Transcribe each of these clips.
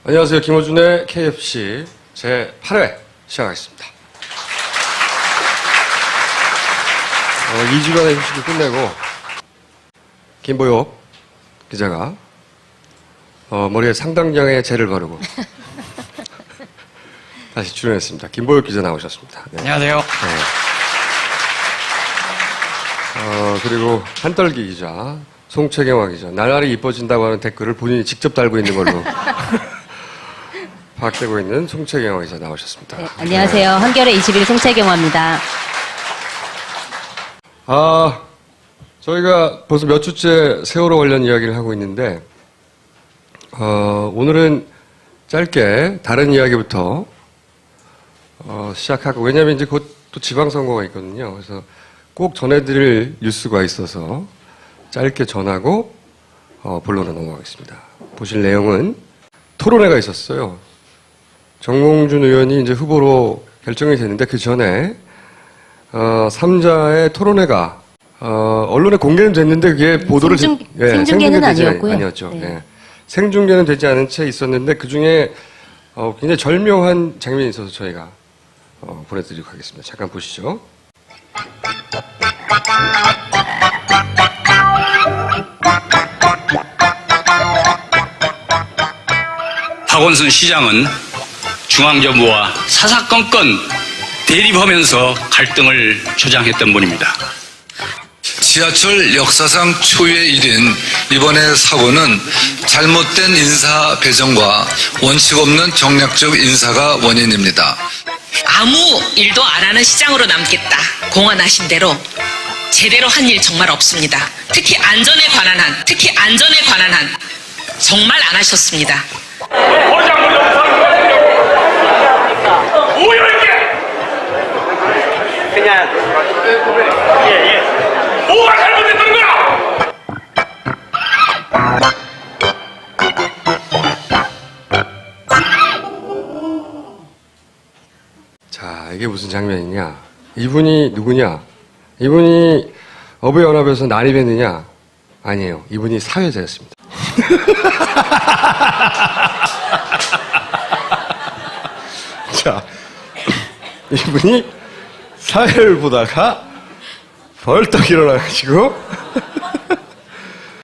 안녕하세요. 김호준의 KFC 제8회 시작하겠습니다. 2주간의 휴식을 끝내고 김보혁 기자가 머리에 상당량의 젤을 바르고 다시 출연했습니다. 김보혁 기자 나오셨습니다. 네. 안녕하세요. 네. 그리고 한떨기 기자, 송채경화 기자, 나날이 이뻐진다고 하는 댓글을 본인이 직접 달고 있는 걸로 파악되고 있는 송채경화 기자 나오셨습니다. 네, 안녕하세요. 한겨레 21 송채경화입니다. 저희가 벌써 몇 주째 세월호 관련 이야기를 하고 있는데, 오늘은 짧게 다른 이야기부터 시작하고, 왜냐하면 이제 곧 또 지방선거가 있거든요. 그래서 꼭 전해드릴 뉴스가 있어서 짧게 전하고 본론으로 넘어가겠습니다. 보실 내용은 토론회가 있었어요. 정몽준 의원이 이제 후보로 결정이 됐는데 그 전에 3자의 토론회가 언론에 공개는 됐는데 그게 보도를 생중계는 아니었고요. 아니었죠. 네. 네. 생중계는 되지 않은 채 있었는데 그 중에 굉장히 절묘한 장면이 있어서 저희가 보내드리도록 하겠습니다. 잠깐 보시죠. 박원순 시장은 중앙정부와 사사건건 대립하면서 갈등을 조장했던 분입니다. 지하철 역사상 초유의 일인 이번의 사고는 잘못된 인사 배정과 원칙 없는 정략적 인사가 원인입니다. 아무 일도 안 하는 시장으로 남겠다 공언하신 대로 제대로 한 일 정말 없습니다. 특히 안전에 관한 한 정말 안 하셨습니다. 그냥 뭐가 잘못됐던 거야? 자, 이게 무슨 장면이냐? 이분이 누구냐? 이분이 어부연합에서 난입했느냐? 아니에요. 이분이 사회자였습니다. 자, 이분이 사회를 보다가 벌떡 일어나가지고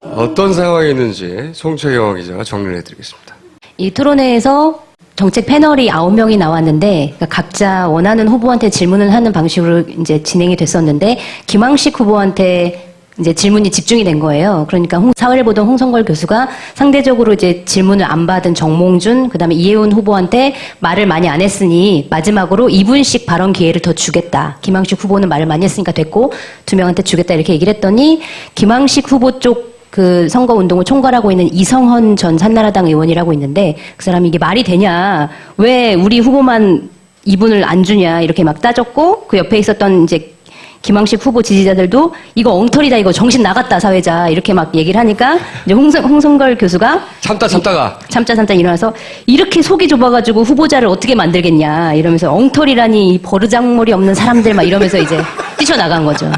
어떤 상황이 있는지 송채경화 기자가 정리를 해드리겠습니다. 이 토론회에서 정책 패널이 9명이 나왔는데 그러니까 각자 원하는 후보한테 질문을 하는 방식으로 이제 진행이 됐었는데 김황식 후보한테 이제 질문이 집중이 된 거예요. 그러니까 사회를 보던 홍성걸 교수가 상대적으로 이제 질문을 안 받은 정몽준, 그다음에 이혜훈 후보한테 말을 많이 안 했으니 마지막으로 2분씩 발언 기회를 더 주겠다. 김황식 후보는 말을 많이 했으니까 됐고 2명한테 주겠다 이렇게 얘기를 했더니 김황식 후보 쪽 그 선거 운동을 총괄하고 있는 이성헌 전 한나라당 의원이라고 있는데 그 사람이 이게 말이 되냐? 왜 우리 후보만 2분을 안 주냐? 이렇게 막 따졌고 그 옆에 있었던 이제 김황식 후보 지지자들도 이거 엉터리다, 이거 정신 나갔다 사회자 이렇게 막 얘기를 하니까 이제 홍성걸 교수가 참다 일어나서 이렇게 속이 좁아가지고 후보자를 어떻게 만들겠냐 이러면서 엉터리라니 버르장머리 없는 사람들 막 이러면서 이제 뛰쳐나간 거죠.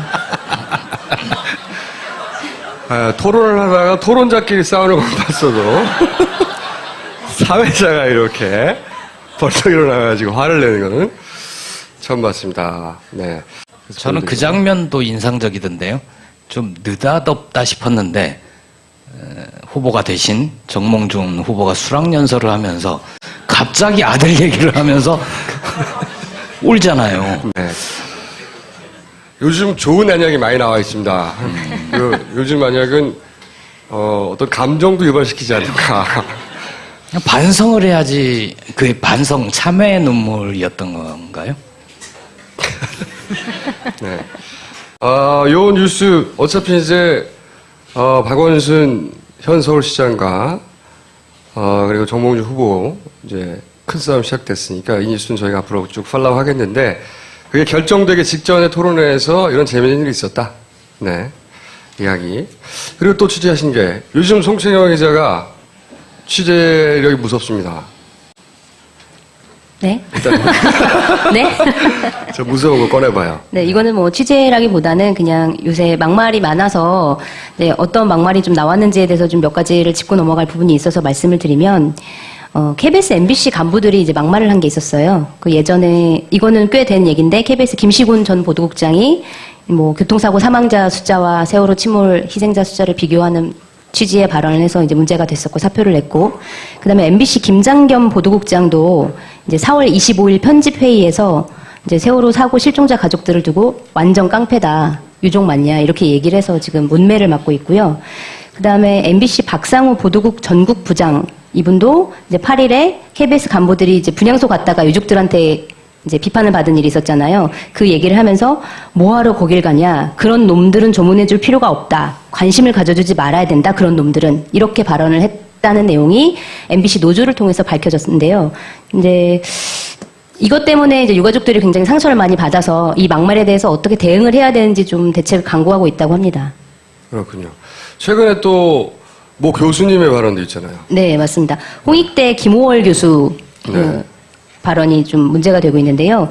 토론을 하다가 토론자끼리 싸우는 건 봤어도 사회자가 이렇게 벌떡 일어나가지고 화를 내는 거는 처음 봤습니다. 네. 저는 그 장면도 인상적이던데요. 좀 느닷없다 싶었는데 후보가 되신 정몽준 후보가 수락연설을 하면서 갑자기 아들 얘기를 하면서 울잖아요. 네. 요즘 좋은 안약이 많이 나와 있습니다. 요즘 안약은 어떤 감정도 유발시키지 않는가. 반성을 해야지. 그 반성 참회의 눈물이었던 건가요? 네. 요 뉴스 어차피 이제 박원순 현 서울시장과 그리고 정몽준 후보 이제 큰 싸움 시작됐으니까 이 뉴스는 저희가 앞으로 쭉 팔로우 하겠는데 그게 결정되기 직전에 토론회에서 이런 재미있는 일이 있었다. 네. 이야기. 그리고 또 취재하신 게 요즘 송채경화 기자가 취재력이 무섭습니다. 네. 일단 네. 저 무서운 거 꺼내봐요. 네, 이거는 뭐 취재라기보다는 그냥 요새 막말이 많아서 네, 어떤 막말이 좀 나왔는지에 대해서 좀 몇 가지를 짚고 넘어갈 부분이 있어서 말씀을 드리면 KBS, MBC 간부들이 이제 막말을 한 게 있었어요. 그 예전에 이거는 꽤 된 얘기인데 KBS 김시곤 전 보도국장이 뭐 교통사고 사망자 숫자와 세월호 침몰 희생자 숫자를 비교하는 취지의 발언을 해서 이제 문제가 됐었고 사표를 냈고, 그다음에 MBC 김장겸 보도국장도 이제 4월 25일 편집회의에서 이제 세월호 사고 실종자 가족들을 두고 완전 깡패다, 유족 맞냐 이렇게 얘기를 해서 지금 문매를 맞고 있고요. 그다음에 MBC 박상우 보도국 전국 부장 이분도 이제 8일에 KBS 간부들이 이제 분향소 갔다가 유족들한테 이제 비판을 받은 일이 있었잖아요. 그 얘기를 하면서 뭐하러 거길 가냐. 그런 놈들은 조문해줄 필요가 없다. 관심을 가져주지 말아야 된다. 그런 놈들은. 이렇게 발언을 했다는 내용이 MBC 노조를 통해서 밝혀졌는데요. 이제 이것 때문에 이제 유가족들이 굉장히 상처를 많이 받아서 이 막말에 대해서 어떻게 대응을 해야 되는지 좀 대책을 강구하고 있다고 합니다. 그렇군요. 최근에 또 뭐 교수님의 발언도 있잖아요. 네, 맞습니다. 홍익대 김호월 교수 네. 발언이 좀 문제가 되고 있는데요.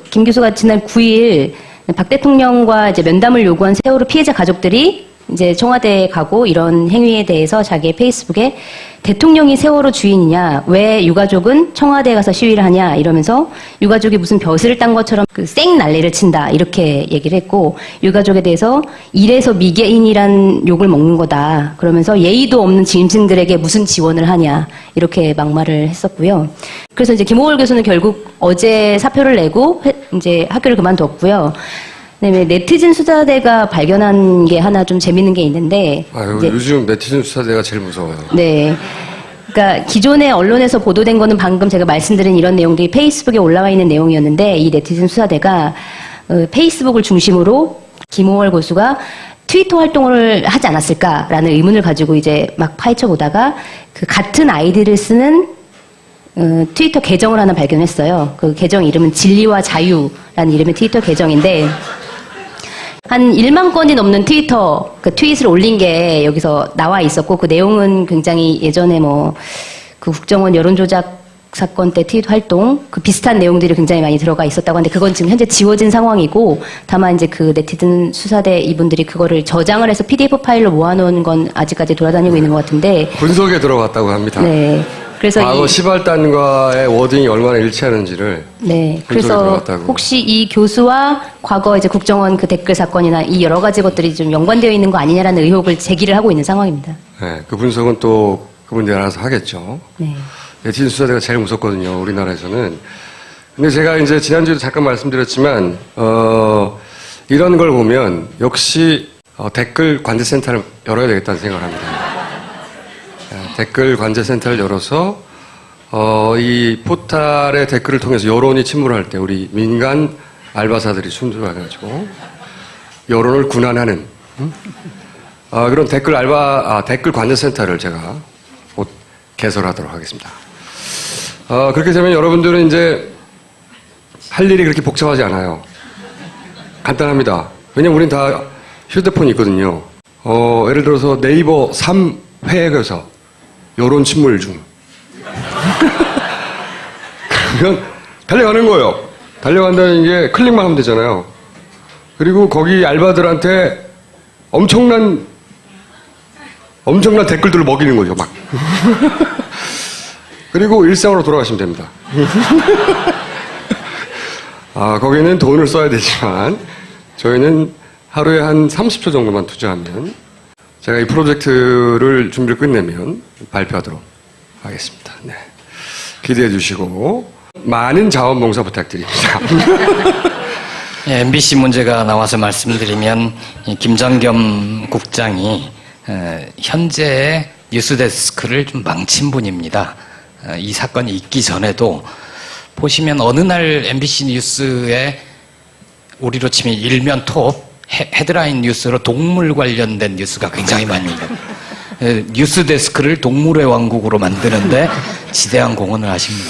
김 교수가 지난 9일 박 대통령과 이제 면담을 요구한 세월호 피해자 가족들이 이제 청와대에 가고 이런 행위에 대해서 자기의 페이스북에 대통령이 세월호 주인이냐, 왜 유가족은 청와대에 가서 시위를 하냐 이러면서 유가족이 무슨 벼슬을 딴 것처럼 생 난리를 친다 이렇게 얘기를 했고, 유가족에 대해서 이래서 미개인이란 욕을 먹는 거다 그러면서 예의도 없는 짐승들에게 무슨 지원을 하냐 이렇게 막말을 했었고요. 그래서 이제 김호월 교수는 결국 어제 사표를 내고 이제 학교를 그만뒀고요. 네, 네티즌 수사대가 발견한 게 하나 좀 재밌는 게 있는데. 이제, 요즘 네티즌 수사대가 제일 무서워요. 네. 그러니까 기존의 언론에서 보도된 거는 방금 제가 말씀드린 이런 내용들이 페이스북에 올라와 있는 내용이었는데, 이 네티즌 수사대가 페이스북을 중심으로 김호월 교수가 트위터 활동을 하지 않았을까라는 의문을 가지고 이제 막 파헤쳐 보다가 그 같은 아이디를 쓰는 트위터 계정을 하나 발견했어요. 그 계정 이름은 진리와 자유라는 이름의 트위터 계정인데, 한 1만 건이 넘는 트위터, 그 트윗을 올린 게 여기서 나와 있었고, 그 내용은 굉장히 예전에 그 국정원 여론조작 사건 때 트윗 활동, 그 비슷한 내용들이 굉장히 많이 들어가 있었다고 하는데, 그건 지금 현재 지워진 상황이고, 다만 이제 그 네티즌 수사대 이분들이 그거를 저장을 해서 PDF 파일로 모아놓은 건 아직까지 돌아다니고 있는 것 같은데. 분석에 들어갔다고 합니다. 네. 그래서 과거 시발단과의 워딩이 얼마나 일치하는지를. 네. 분석에 그래서 들어갔다고. 혹시 이 교수와 과거 이제 국정원 그 댓글 사건이나 이 여러 가지 것들이 좀 연관되어 있는 거 아니냐라는 의혹을 제기를 하고 있는 상황입니다. 네, 그 분석은 또 그분들이 알아서 하겠죠. 네. 네티즌 수사대가 제일 무섭거든요, 우리나라에서는. 근데 제가 이제 지난주에도 잠깐 말씀드렸지만, 이런 걸 보면 역시 댓글 관제센터를 열어야 되겠다는 생각을 합니다. 댓글 관제센터를 열어서 이 포탈의 댓글을 통해서 여론이 침몰할 때 우리 민간 알바사들이 순조해가지고 여론을 군환하는 그런 댓글 관제센터를 제가 곧 개설하도록 하겠습니다. 그렇게 되면 여러분들은 이제 할 일이 그렇게 복잡하지 않아요. 간단합니다. 왜냐면 우린 다 휴대폰이 있거든요. 예를 들어서 네이버 3회에서 여론 침몰 중. 그러면 달려가는 거예요. 달려간다는 게 클릭만 하면 되잖아요. 그리고 거기 알바들한테 엄청난 댓글들을 먹이는 거죠, 막. 그리고 일상으로 돌아가시면 됩니다. 거기는 돈을 써야 되지만, 저희는 하루에 한 30초 정도만 투자하면, 제가 이 프로젝트를 준비를 끝내면 발표하도록 하겠습니다. 네. 기대해 주시고, 많은 자원봉사 부탁드립니다. 예, MBC 문제가 나와서 말씀드리면, 이 김장겸 국장이 현재의 뉴스데스크를 좀 망친 분입니다. 이 사건이 있기 전에도 보시면 어느 날 MBC 뉴스에 우리로 치면 일면 톱 헤드라인 뉴스로 동물 관련된 뉴스가 굉장히 많이 있는 뉴스 데스크를 동물의 왕국으로 만드는데 지대한 공헌을 하십니다.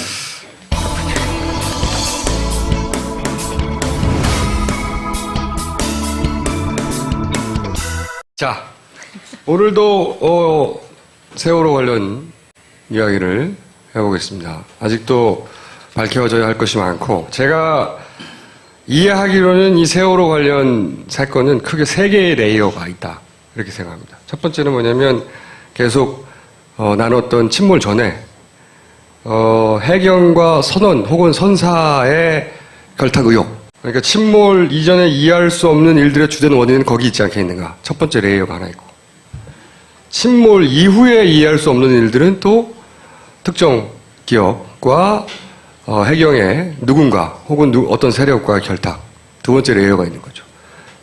자, 오늘도 세월호 관련 이야기를 해보겠습니다. 아직도 밝혀져야 할 것이 많고, 제가 이해하기로는 이 세월호 관련 사건은 크게 3개의 레이어가 있다, 이렇게 생각합니다. 첫 번째는 뭐냐면 계속 나눴던 침몰 전에 해경과 선원 혹은 선사의 결탁 의혹. 그러니까 침몰 이전에 이해할 수 없는 일들의 주된 원인은 거기 있지 않겠는가. 첫 번째 레이어가 하나 있고. 침몰 이후에 이해할 수 없는 일들은 또 특정 기업과 해경의 누군가 혹은 어떤 세력과의 결탁. 두 번째 레이어가 있는 거죠.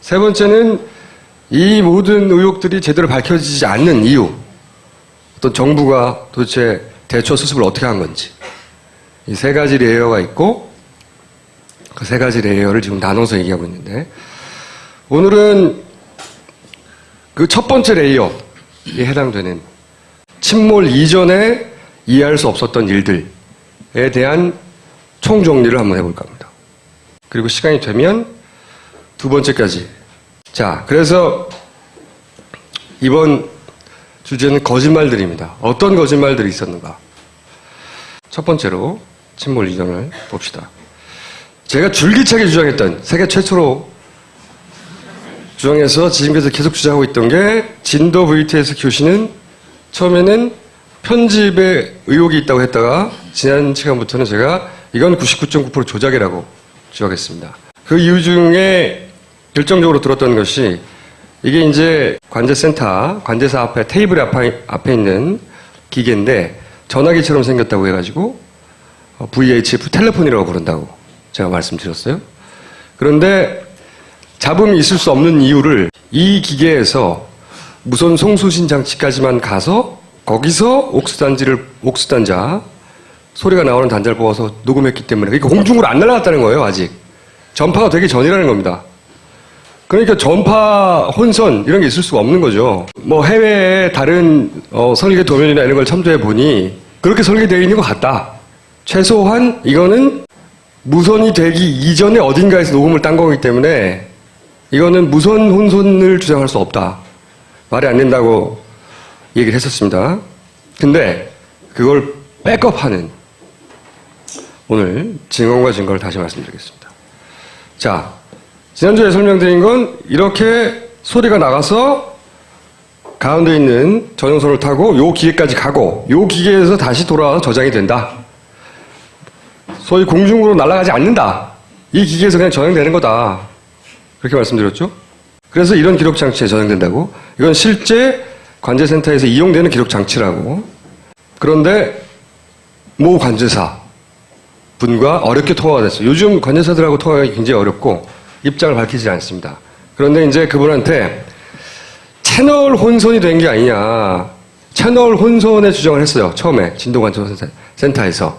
세 번째는 이 모든 의혹들이 제대로 밝혀지지 않는 이유. 어떤 정부가 도대체 대처 수습을 어떻게 한 건지. 이 세 가지 레이어가 있고 그 세 가지 레이어를 지금 나눠서 얘기하고 있는데 오늘은 그 첫 번째 레이어에 해당되는 침몰 이전에 이해할 수 없었던 일들에 대한 총정리를 한번 해볼까 합니다. 그리고 시간이 되면 두 번째까지. 자, 그래서 이번 주제는 거짓말들입니다. 어떤 거짓말들이 있었는가? 첫 번째로 침몰 이전을 봅시다. 제가 줄기차게 주장했던, 세계 최초로 주장해서 지금까지 계속 주장하고 있던 게 진도 VTS 교시는 처음에는 편집에 의혹이 있다고 했다가 지난 시간부터는 제가 이건 99.9% 조작이라고 주장했습니다. 그 이유 중에 결정적으로 들었던 것이 이게 이제 관제센터, 관제사 앞에 테이블 앞에 있는 기계인데 전화기처럼 생겼다고 해가지고 VHF 텔레폰이라고 부른다고 제가 말씀드렸어요. 그런데 잡음이 있을 수 없는 이유를 이 기계에서 무선 송수신 장치까지만 가서 거기서 옥수단자 소리가 나오는 단자를 뽑아서 녹음했기 때문에 그러니까 공중으로 안 날아갔다는 거예요. 아직 전파가 되기 전이라는 겁니다. 그러니까 전파 혼선 이런 게 있을 수가 없는 거죠. 뭐 해외의 다른 설계 도면이나 이런 걸 참조해 보니 그렇게 설계되어 있는 것 같다. 최소한 이거는 무선이 되기 이전에 어딘가에서 녹음을 딴 거기 때문에 이거는 무선 혼선을 주장할 수 없다. 말이 안 된다고 얘기를 했었습니다. 근데 그걸 백업하는 오늘 증언과 증거를 다시 말씀드리겠습니다. 자, 지난주에 설명드린 건 이렇게 소리가 나가서 가운데 있는 전용선을 타고 요 기계까지 가고 요 기계에서 다시 돌아와서 저장이 된다. 소위 공중으로 날아가지 않는다. 이 기계에서 그냥 저장되는 거다. 그렇게 말씀드렸죠? 그래서 이런 기록 장치에 저장된다고. 이건 실제 관제센터에서 이용되는 기록 장치라고. 그런데 모 관제사 분과 어렵게 통화가 됐어요. 요즘 관제사들하고 통화하기 굉장히 어렵고 입장을 밝히지 않습니다. 그런데 이제 그분한테 채널 혼선이 된 게 아니냐. 채널 혼선의 주장을 했어요. 처음에 진도관제센터에서.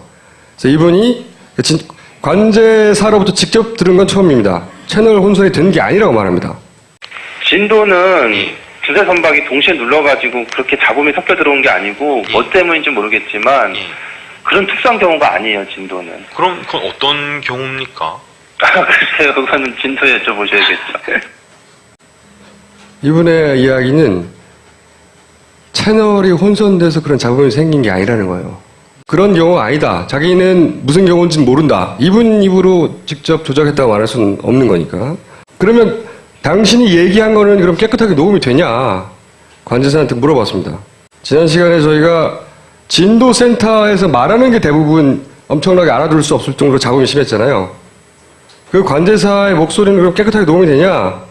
그래서 이분이 관제사로부터 직접 들은 건 처음입니다. 채널 혼선이 된 게 아니라고 말합니다. 진도는 두세 선박이 동시에 눌러가지고 그렇게 잡음이 섞여 들어온 게 아니고 뭐 때문인지 모르겠지만 그런 특수한 경우가 아니에요. 진도는. 그럼 그건 어떤 경우입니까? 글쎄요. 그거는 진도에 여쭤보셔야겠죠. 이분의 이야기는 채널이 혼선돼서 그런 잡음이 생긴 게 아니라는 거예요. 그런 경우가 아니다. 자기는 무슨 경우인지는 모른다. 이분 입으로 직접 조작했다고 말할 수는 없는 거니까. 그러면 당신이 얘기한 거는 그럼 깨끗하게 녹음이 되냐? 관제사한테 물어봤습니다. 지난 시간에 저희가 진도센터에서 말하는 게 대부분 엄청나게 알아들을 수 없을 정도로 잡음이 심했잖아요. 그 관제사의 목소리는 그럼 깨끗하게 녹음이 되냐?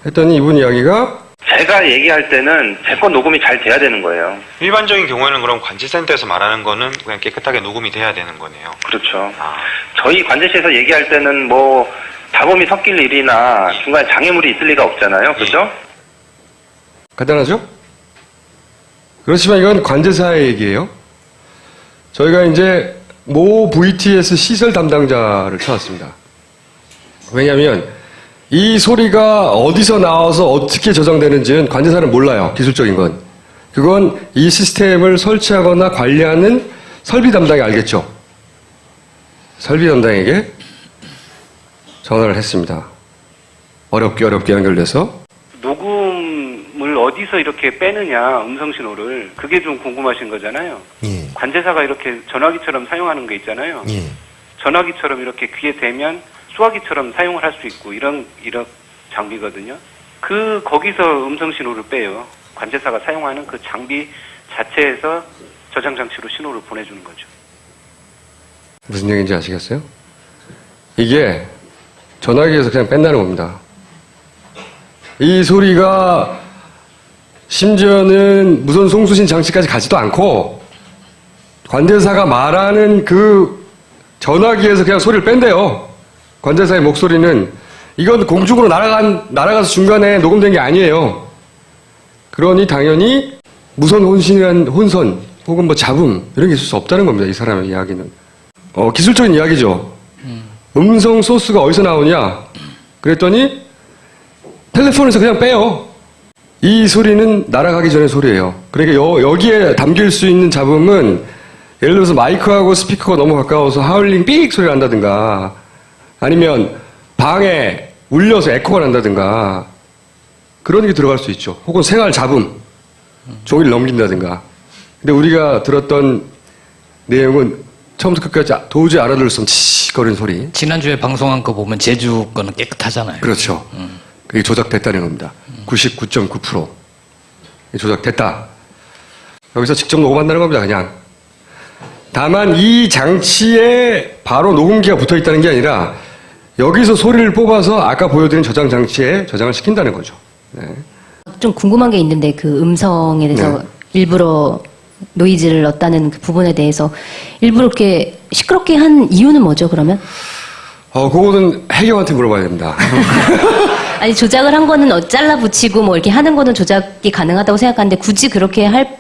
했더니 이분 이야기가 제가 얘기할 때는 제 건 녹음이 잘 돼야 되는 거예요. 일반적인 경우에는 그럼 관제센터에서 말하는 거는 그냥 깨끗하게 녹음이 돼야 되는 거네요. 그렇죠. 저희 관제실에서 얘기할 때는 뭐 잡음이 섞일 일이나 중간에 장애물이 있을 리가 없잖아요. 그죠? 간단하죠? 그렇지만 이건 관제사의 얘기예요. 저희가 이제 모 VTS 시설 담당자를 찾았습니다. 왜냐하면 이 소리가 어디서 나와서 어떻게 저장되는지는 관제사는 몰라요. 기술적인 건. 그건 이 시스템을 설치하거나 관리하는 설비 담당이 알겠죠. 설비 담당에게 전화를 했습니다. 어렵게 연결돼서. 녹음을 어디서 이렇게 빼느냐, 음성신호를. 그게 좀 궁금하신 거잖아요. 예. 관제사가 이렇게 전화기처럼 사용하는 게 있잖아요. 예. 전화기처럼 이렇게 귀에 대면 수화기처럼 사용을 할 수 있고 이런 장비거든요. 거기서 음성 신호를 빼요. 관제사가 사용하는 그 장비 자체에서 저장 장치로 신호를 보내주는 거죠. 무슨 얘기인지 아시겠어요? 이게 전화기에서 그냥 뺀다는 겁니다. 이 소리가 심지어는 무선 송수신 장치까지 가지도 않고 관제사가 말하는 그 전화기에서 그냥 소리를 뺀대요. 관제사의 목소리는 이건 공중으로 날아가서 중간에 녹음된 게 아니에요. 그러니 당연히 무선 혼신이란 혼선 혹은 뭐 잡음 이런 게 있을 수 없다는 겁니다. 이 사람의 이야기는. 기술적인 이야기죠. 음성 소스가 어디서 나오냐? 그랬더니 텔레폰에서 그냥 빼요. 이 소리는 날아가기 전의 소리예요. 그러니까 여기에 담길 수 있는 잡음은 예를 들어서 마이크하고 스피커가 너무 가까워서 하울링 삑 소리가 난다든가 아니면 방에 울려서 에코가 난다든가 그런 게 들어갈 수 있죠. 혹은 생활 잡음, 종이를 넘긴다든가. 근데 우리가 들었던 내용은 처음부터 끝까지 도저히 알아들을 수 없는 치거리는 소리. 지난주에 방송한 거 보면 제주 거는 깨끗하잖아요. 그렇죠. 그게 조작됐다는 겁니다. 99.9% 조작됐다. 여기서 직접 녹음한다는 겁니다. 그냥. 다만 이 장치에 바로 녹음기가 붙어 있다는 게 아니라 여기서 소리를 뽑아서 아까 보여드린 저장 장치에 저장을 시킨다는 거죠. 네. 좀 궁금한 게 있는데 그 음성에 대해서 네. 일부러 노이즈를 넣었다는 그 부분에 대해서 일부러 이렇게 시끄럽게 한 이유는 뭐죠, 그러면? 그거는 해경한테 물어봐야 됩니다. 아니, 조작을 한 거는 잘라 붙이고 뭐 이렇게 하는 거는 조작이 가능하다고 생각하는데 굳이 그렇게 할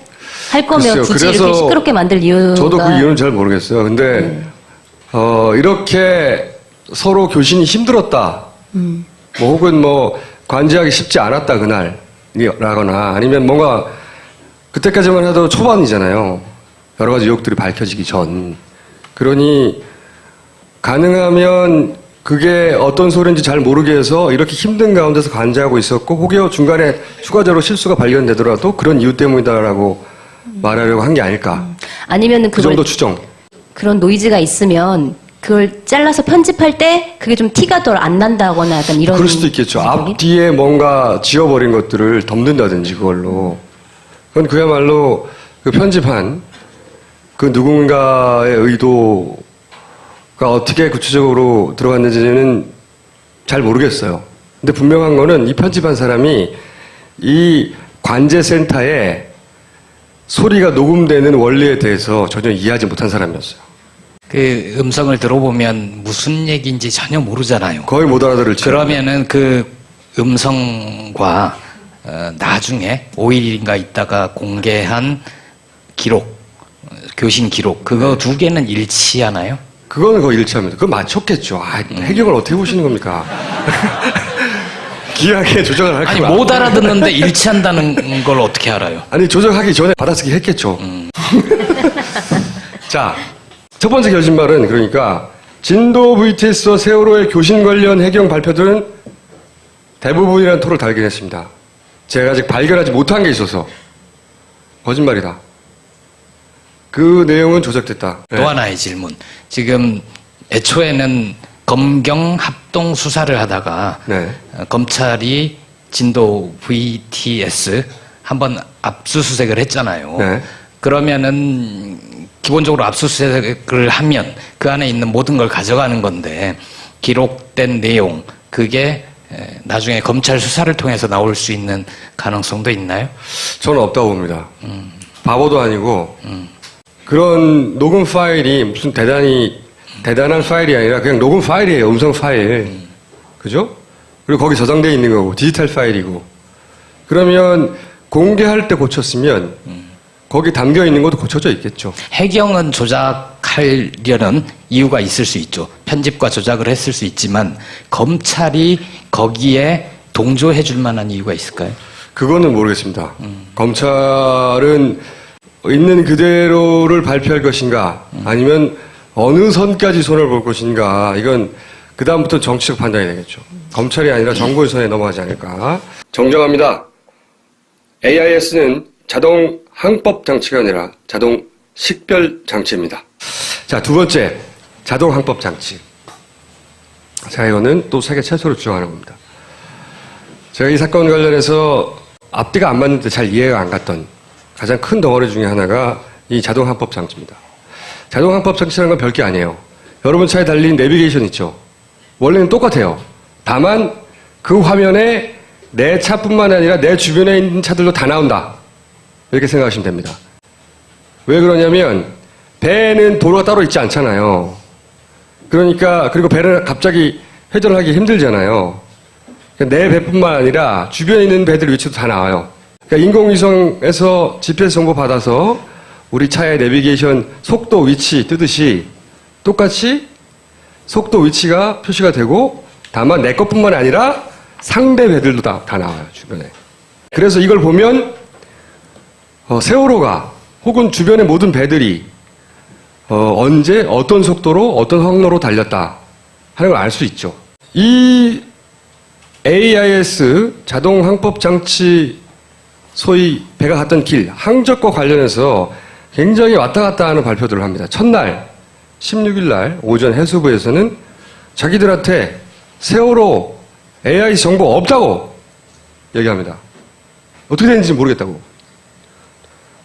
거면 글쎄요, 굳이 그래서 이렇게 시끄럽게 만들 이유가. 저도 그 이유는 잘 모르겠어요. 근데, 이렇게 서로 교신이 힘들었다. 뭐 혹은 뭐 관제하기 쉽지 않았다, 그날이라거나 아니면 뭔가 그때까지만 해도 초반이잖아요. 여러 가지 의혹들이 밝혀지기 전. 그러니 가능하면 그게 어떤 소리인지 잘 모르게 해서 이렇게 힘든 가운데서 관제하고 있었고 혹여 중간에 추가적으로 실수가 발견되더라도 그런 이유 때문이다라고 말하려고 한 게 아닐까. 아니면은 그 그걸 정도 추정. 그런 노이즈가 있으면 그걸 잘라서 편집할 때 그게 좀 티가 덜 안 난다거나 약간 이런. 그럴 수도 있겠죠. 생각이? 앞뒤에 뭔가 지워버린 것들을 덮는다든지 그걸로. 그건 그야말로 그 편집한 그 누군가의 의도가 어떻게 구체적으로 들어갔는지는 잘 모르겠어요. 근데 분명한 거는 이 편집한 사람이 이 관제센터에 소리가 녹음되는 원리에 대해서 전혀 이해하지 못한 사람이었어요. 그 음성을 들어보면 무슨 얘기인지 전혀 모르잖아요. 거의 못 알아들을지. 그러면은 그 음성과 나중에 5일인가 있다가 공개한 기록, 교신 기록, 그거 두 개는 일치하나요? 그거는 거의 일치합니다. 그거 맞췄겠죠. 해경을 어떻게 보시는 겁니까? 기하게 조정을 할 아니, 거면 못 알아듣는데 일치한다는 걸 어떻게 알아요? 아니, 조정하기 전에 받아쓰기 했겠죠. 자, 첫 번째 거짓말은 그러니까 진도 VTS와 세월호의 교신 관련 해경 발표들은 대부분이라는 토를 달긴 했습니다. 제가 아직 발견하지 못한 게 있어서 거짓말이다. 그 내용은 조작됐다. 또 하나의 질문. 지금 애초에는 검경 합동 수사를 하다가 네. 검찰이 진도 VTS 한번 압수수색을 했잖아요. 네. 그러면은 기본적으로 압수수색을 하면 그 안에 있는 모든 걸 가져가는 건데 기록된 내용 그게 나중에 검찰 수사를 통해서 나올 수 있는 가능성도 있나요? 저는 없다고 봅니다. 바보도 아니고 그런 녹음 파일이 무슨 대단한 파일이 아니라 그냥 녹음 파일이에요. 음성 파일. 그죠? 그리고 거기 저장되어 있는 거고 디지털 파일이고 그러면 공개할 때 고쳤으면 거기 담겨 있는 것도 고쳐져 있겠죠. 해경은 조작하려는 이유가 있을 수 있죠. 편집과 조작을 했을 수 있지만 검찰이 거기에 동조해 줄 만한 이유가 있을까요? 그거는 모르겠습니다. 검찰은 있는 그대로를 발표할 것인가 아니면 어느 선까지 손을 볼 것인가 이건 그 다음부터 정치적 판단이 되겠죠. 검찰이 아니라 정부의 손에 넘어가지 않을까. 정정합니다. AIS는 자동 항법 장치가 아니라 자동 식별 장치입니다. 자, 두 번째 자동 항법 장치. 제가 이거는 또 세계 최초로 주장하는 겁니다. 제가 이 사건 관련해서 앞뒤가 안 맞는데 잘 이해가 안 갔던 가장 큰 덩어리 중에 하나가 이 자동 항법 장치입니다. 자동 항법 장치라는 건 별게 아니에요. 여러분 차에 달린 내비게이션 있죠? 원래는 똑같아요. 다만 그 화면에 내 차뿐만 아니라 내 주변에 있는 차들도 다 나온다. 이렇게 생각하시면 됩니다. 왜 그러냐면 배는 도로가 따로 있지 않잖아요. 그러니까 그리고 배를 갑자기 회전하기 힘들잖아요. 그러니까 내 배뿐만 아니라 주변에 있는 배들 위치도 다 나와요. 그러니까 인공위성에서 GPS 정보 받아서 우리 차의 내비게이션 속도 위치 뜨듯이 똑같이 속도 위치가 표시가 되고 다만 내 것뿐만 아니라 상대 배들도 다 나와요, 주변에. 그래서 이걸 보면 세월호가 혹은 주변의 모든 배들이 언제 어떤 속도로 어떤 항로로 달렸다 하는 걸 알 수 있죠. 이 AIS 자동 항법 장치 소위 배가 갔던 길 항적과 관련해서 굉장히 왔다 갔다 하는 발표들을 합니다. 첫날 16일 날 오전 해수부에서는 자기들한테 세월호 AIS 정보 없다고 얘기합니다. 어떻게 됐는지 모르겠다고.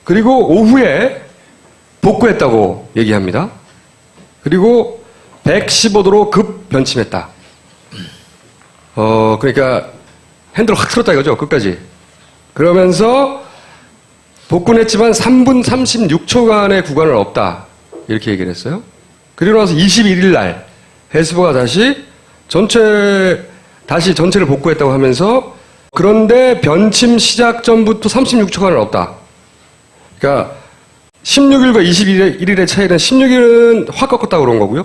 그리고 오후에 복구했다고 얘기합니다. 그리고 115도로 급 변침했다. 그러니까 핸들을 확 틀었다 이거죠, 끝까지. 그러면서 복구는 했지만 3분 36초간의 구간은 없다. 이렇게 얘기를 했어요. 그리고 나서 21일 날 해수부가 다시 전체를 복구했다고 하면서 그런데 변침 시작 전부터 36초간은 없다. 그러니까 16일과 21일의 차이는 16일은 확 꺾었다고 그런 거고요.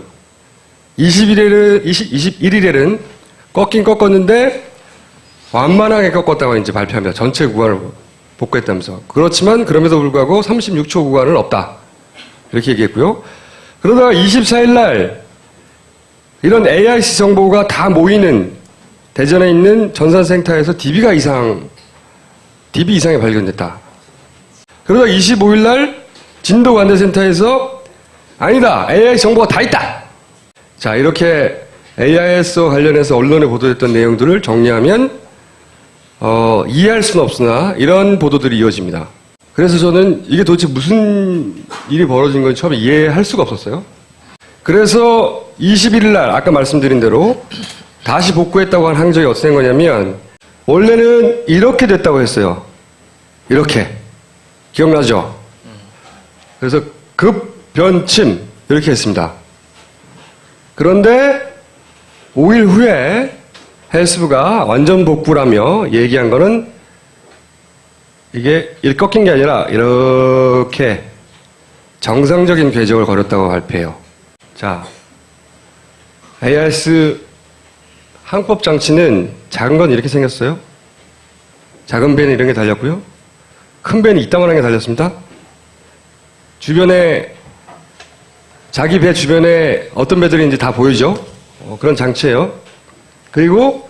21일에는 꺾긴 꺾었는데 완만하게 꺾었다고 이제 발표합니다. 전체 구간을 복구했다면서. 그렇지만 그럼에도 불구하고 36초 구간은 없다. 이렇게 얘기했고요. 그러다가 24일 날 이런 AIS 정보가 다 모이는 대전에 있는 전산센터에서 DB 이상이 발견됐다. 그러다가 25일 날 진도관대센터에서 아니다. AIS 정보가 다 있다. 자, 이렇게 AIS와 관련해서 언론에 보도됐던 내용들을 정리하면 이해할 수는 없으나 이런 보도들이 이어집니다. 그래서 저는 이게 도대체 무슨 일이 벌어진 건지 처음에 이해할 수가 없었어요. 그래서 21일 날 아까 말씀드린 대로 다시 복구했다고 한 항적이 어떻게 된 거냐면 원래는 이렇게 됐다고 했어요. 이렇게. 기억나죠? 그래서 급변침 이렇게 했습니다. 그런데 5일 후에 해수부가 완전 복구라며 얘기한 거는 이게 이렇게 꺾인 게 아니라 이렇게 정상적인 궤적을 걸었다고 발표해요. 자, AIS 항법 장치는 작은 건 이렇게 생겼어요. 작은 배는 이런 게 달렸고요. 큰 배는 이따만한 게 달렸습니다. 주변에 자기 배 주변에 어떤 배들이 이제 다 보이죠. 그런 장치예요. 그리고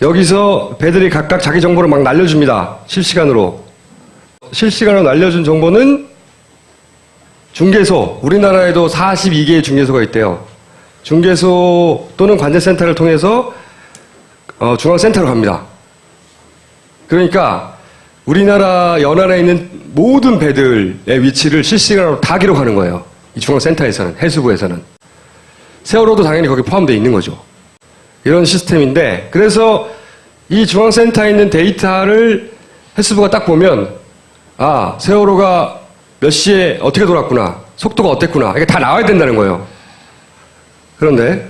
여기서 배들이 각각 자기 정보를 막 날려줍니다. 실시간으로 날려준 정보는 중개소, 우리나라에도 42개의 중개소가 있대요. 중개소 또는 관제센터를 통해서 중앙센터로 갑니다. 그러니까 우리나라 연안에 있는 모든 배들의 위치를 실시간으로 다 기록하는 거예요. 이 중앙센터에서는, 해수부에서는. 세월호도 당연히 거기 포함되어 있는 거죠. 이런 시스템인데, 그래서 이 중앙센터에 있는 데이터를 해수부가 딱 보면, 아, 세월호가 몇 시에 어떻게 돌았구나, 속도가 어땠구나, 이게 다 나와야 된다는 거예요. 그런데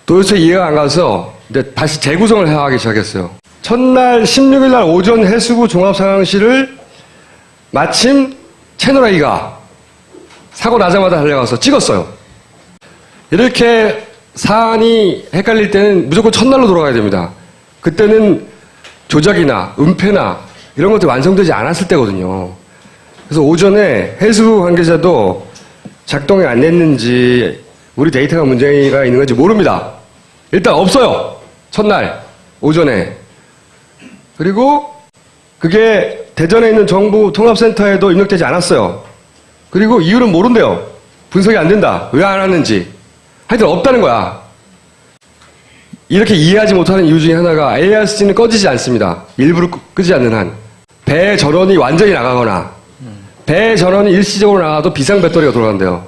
도대체 이해가 안 가서 이제 다시 재구성을 하기 시작했어요. 첫날 16일 날 오전 해수부 종합상황실을 마침 채널A가 사고 나자마자 달려가서 찍었어요. 이렇게 사안이 헷갈릴 때는 무조건 첫날로 돌아가야 됩니다. 그때는 조작이나 은폐나 이런 것들이 완성되지 않았을 때거든요. 그래서 오전에 해수부 관계자도 작동이 안 됐는지 우리 데이터가 문제가 있는 건지 모릅니다. 일단 없어요. 첫날 오전에. 그리고 그게 대전에 있는 정부 통합센터에도 입력되지 않았어요. 그리고 이유는 모른대요. 분석이 안 된다. 왜 안 하는지. 하여튼 없다는 거야. 이렇게 이해하지 못하는 이유 중에 하나가 AIS는 꺼지지 않습니다. 일부러 끄지 않는 한. 배 전원이 완전히 나가거나 배 전원이 일시적으로 나가도 비상 배터리가 돌아간대요.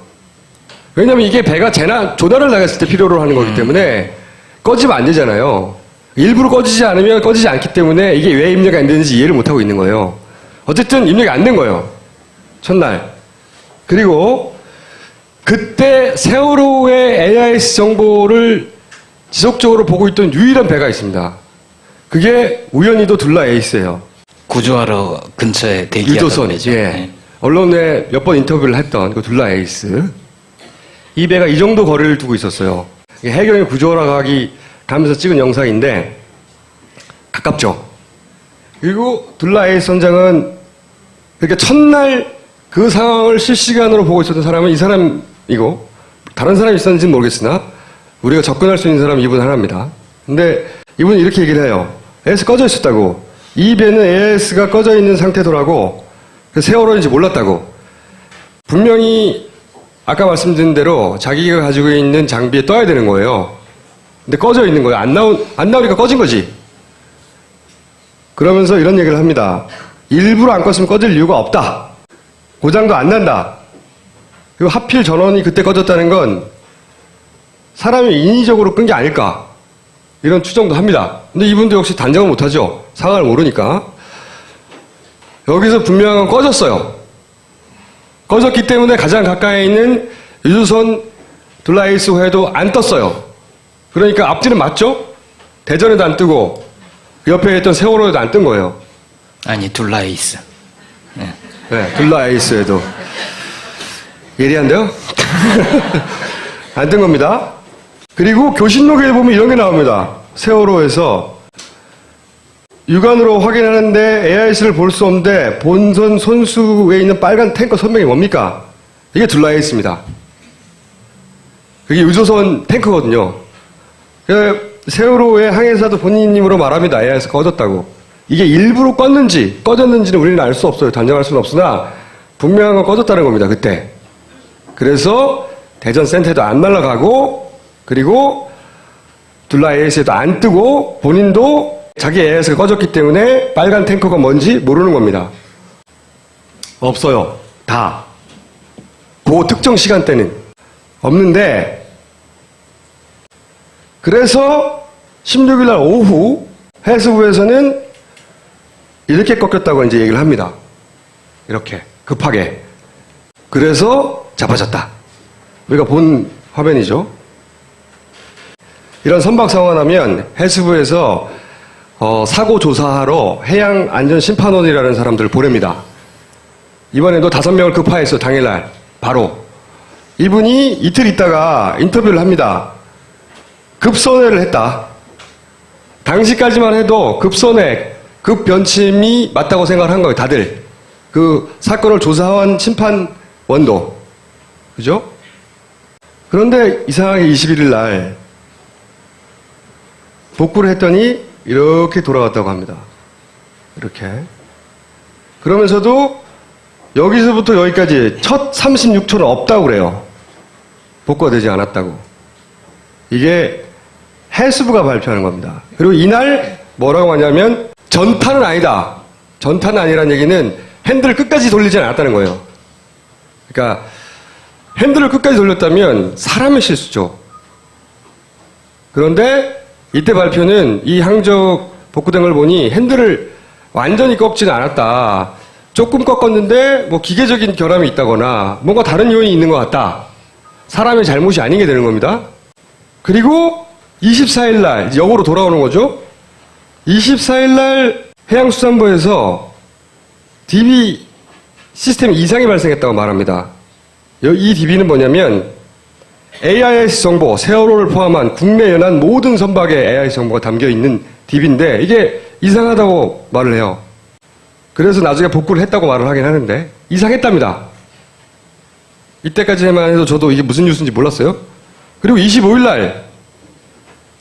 왜냐면 이게 배가 조난을 나갔을 때 필요로 하는 거기 때문에 꺼지면 안 되잖아요. 일부러 꺼지지 않으면 꺼지지 않기 때문에 이게 왜 입력이 안 되는지 이해를 못하고 있는 거예요. 어쨌든 입력이 안 된 거예요. 첫날. 그리고 그때 세월호의 AIS 정보를 지속적으로 보고 있던 유일한 배가 있습니다. 그게 우연히도 둘라 에이스예요. 구조하러 근처에 대기하던 유조선. 배죠. 예. 네. 언론에 몇 번 인터뷰를 했던 그 둘라 에이스. 이 배가 이 정도 거리를 두고 있었어요. 해경이 구조하러 가면서 찍은 영상인데 가깝죠. 그리고 둘라 에이스 선장은 그러니까 첫날 그 상황을 실시간으로 보고 있었던 사람은 이 사람이고 다른 사람이 있었는지는 모르겠으나 우리가 접근할 수 있는 사람은 이분 하나입니다. 근데 이분은 이렇게 얘기를 해요. AIS 꺼져 있었다고. 이 배는 AIS가 꺼져 있는 상태더라고. 세월호인지 몰랐다고. 분명히 아까 말씀드린 대로 자기가 가지고 있는 장비에 떠야 되는 거예요. 근데 꺼져 있는 거예요. 안 나오니까 꺼진 거지. 그러면서 이런 얘기를 합니다. 일부러 안 껐으면 꺼질 이유가 없다. 고장도 안 난다. 그리고 하필 전원이 그때 꺼졌다는 건 사람이 인위적으로 끈 게 아닐까. 이런 추정도 합니다. 근데 이분도 역시 단정을 못하죠. 상황을 모르니까. 여기서 분명한 건 꺼졌어요. 꺼졌기 때문에 가장 가까이 있는 유조선 둘라 에이스 호에도 안 떴어요. 그러니까 앞뒤는 맞죠? 대전에도 안 뜨고 그 옆에 있던 세월호에도 안 뜬 거예요. 아니, 둘라 에이스. 네. 네, 둘라 에이스에도. 예리한데요? 안 뜬 겁니다. 그리고 교신록에 보면 이런 게 나옵니다. 세월호에서 육안으로 확인하는데 AIS를 볼 수 없는데 본선 손수에 있는 빨간 탱커 선명이 뭡니까? 이게 둘라 에이스입니다. 그게 유조선 탱커거든요. 세월호의 항해사도 본인 힘으로 말합니다. AIS 꺼졌다고. 이게 일부러 꺼졌는지는 우리는 알 수 없어요. 단정할 수는 없으나 분명한 건 꺼졌다는 겁니다. 그때. 그래서 대전 센터에도 안 날아가고 그리고 둘라 AIS에도 안 뜨고 본인도 자기 AIS가 꺼졌기 때문에 빨간 탱커가 뭔지 모르는 겁니다. 없어요. 다. 그 특정 시간대는 없는데 그래서 16일 날 오후 해수부에서는 이렇게 꺾였다고 이제 얘기를 합니다. 이렇게 급하게. 그래서 잡아졌다. 우리가 본 화면이죠. 이런 선박 상황 나면 해수부에서 사고 조사하러 해양안전심판원이라는 사람들을 보냅니다. 이번에도 5명을 급파했어. 당일날 바로. 이분이 이틀 있다가 인터뷰를 합니다. 급선회를 했다. 당시까지만 해도 급선회, 급변침이 맞다고 생각을 한 거예요. 다들. 그 사건을 조사한 심판원도. 그죠? 그런데 이상하게 21일 날 복구를 했더니 이렇게 돌아왔다고 합니다. 이렇게. 그러면서도 여기서부터 여기까지 첫 36초는 없다고 그래요. 복구가 되지 않았다고. 이게 해수부가 발표하는 겁니다. 그리고 이날 뭐라고 하냐면 전탄은 아니다. 전탄은 아니라는 얘기는 핸들을 끝까지 돌리지 않았다는 거예요. 그러니까 핸들을 끝까지 돌렸다면 사람의 실수죠. 그런데 이때 발표는 이 항적 복구된 걸 보니 핸들을 완전히 꺾지는 않았다. 조금 꺾었는데 뭐 기계적인 결함이 있다거나 뭔가 다른 요인이 있는 것 같다. 사람의 잘못이 아닌 게 되는 겁니다. 그리고 24일 날 역으로 돌아오는 거죠. 24일 날 해양수산부에서 DB 시스템 이상이 발생했다고 말합니다. 이 DB는 뭐냐면 AIS 정보, 세월호를 포함한 국내 연안 모든 선박에 AIS 정보가 담겨있는 DB인데 이게 이상하다고 말을 해요. 그래서 나중에 복구를 했다고 말을 하긴 하는데 이상했답니다. 이때까지만 해도 저도 이게 무슨 뉴스인지 몰랐어요. 그리고 25일 날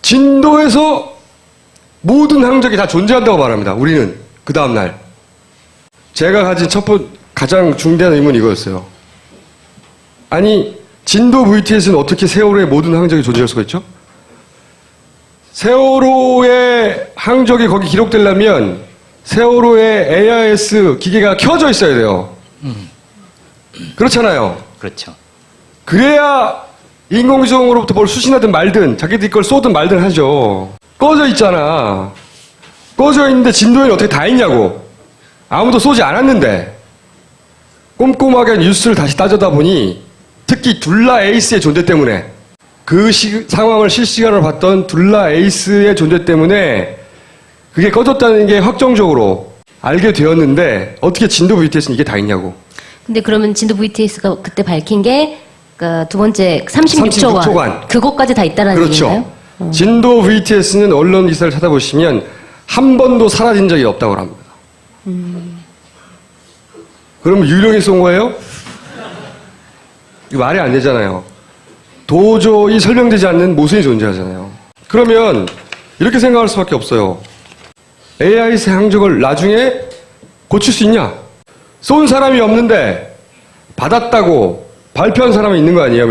진도에서 모든 항적이 다 존재한다고 말합니다. 우리는 그 다음 날. 제가 가진 가장 중대한 의문이 이거였어요. 아니 진도 VTS는 어떻게 세월호의 모든 항적이 존재할 수가 있죠? 세월호의 항적이 거기 기록되려면 세월호의 AIS 기계가 켜져 있어야 돼요. 그렇잖아요. 그렇죠. 그래야 인공위성으로부터 뭘 수신하든 말든 자기들이 걸 쏘든 말든 하죠. 꺼져 있잖아. 꺼져 있는데 진도에는 어떻게 다 있냐고. 아무도 쏘지 않았는데. 꼼꼼하게 뉴스를 다시 따져다 보니 특히 둘라 에이스의 존재 때문에 그 상황을 실시간으로 봤던 둘라 에이스의 존재 때문에 그게 꺼졌다는 게 확정적으로 알게 되었는데 어떻게 진도 VTS는 이게 다 있냐고. 근데 그러면 진도 VTS가 그때 밝힌 게 두 번째 36초간 그것까지 다 있다라는 그렇죠. 얘기인가요? 진도 VTS는 언론 기사를 찾아보시면 한 번도 사라진 적이 없다고 합니다. 그럼 유령이 쏜 거예요? 이거 말이 안 되잖아요. 도저히 설명되지 않는 모순이 존재하잖아요. 그러면 이렇게 생각할 수밖에 없어요. AI의 항적을 나중에 고칠 수 있냐? 쏜 사람이 없는데 받았다고 발표한 사람이 있는 거 아니에요?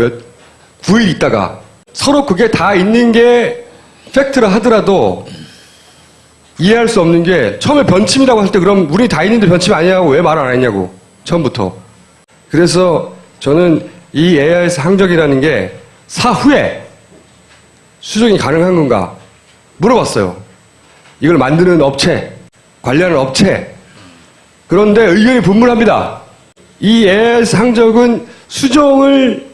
9일 있다가. 서로 그게 다 있는 게 팩트라 하더라도 이해할 수 없는 게 처음에 변침이라고 할 때 그럼 우리 다 있는데 변침 아니냐고 왜 말 안 했냐고. 처음부터. 그래서 저는 이 AIS 항적이라는 게 사후에 수정이 가능한 건가 물어봤어요. 이걸 만드는 업체, 관리하는 업체. 그런데 의견이 분분합니다. 이 AIS 항적은 수정을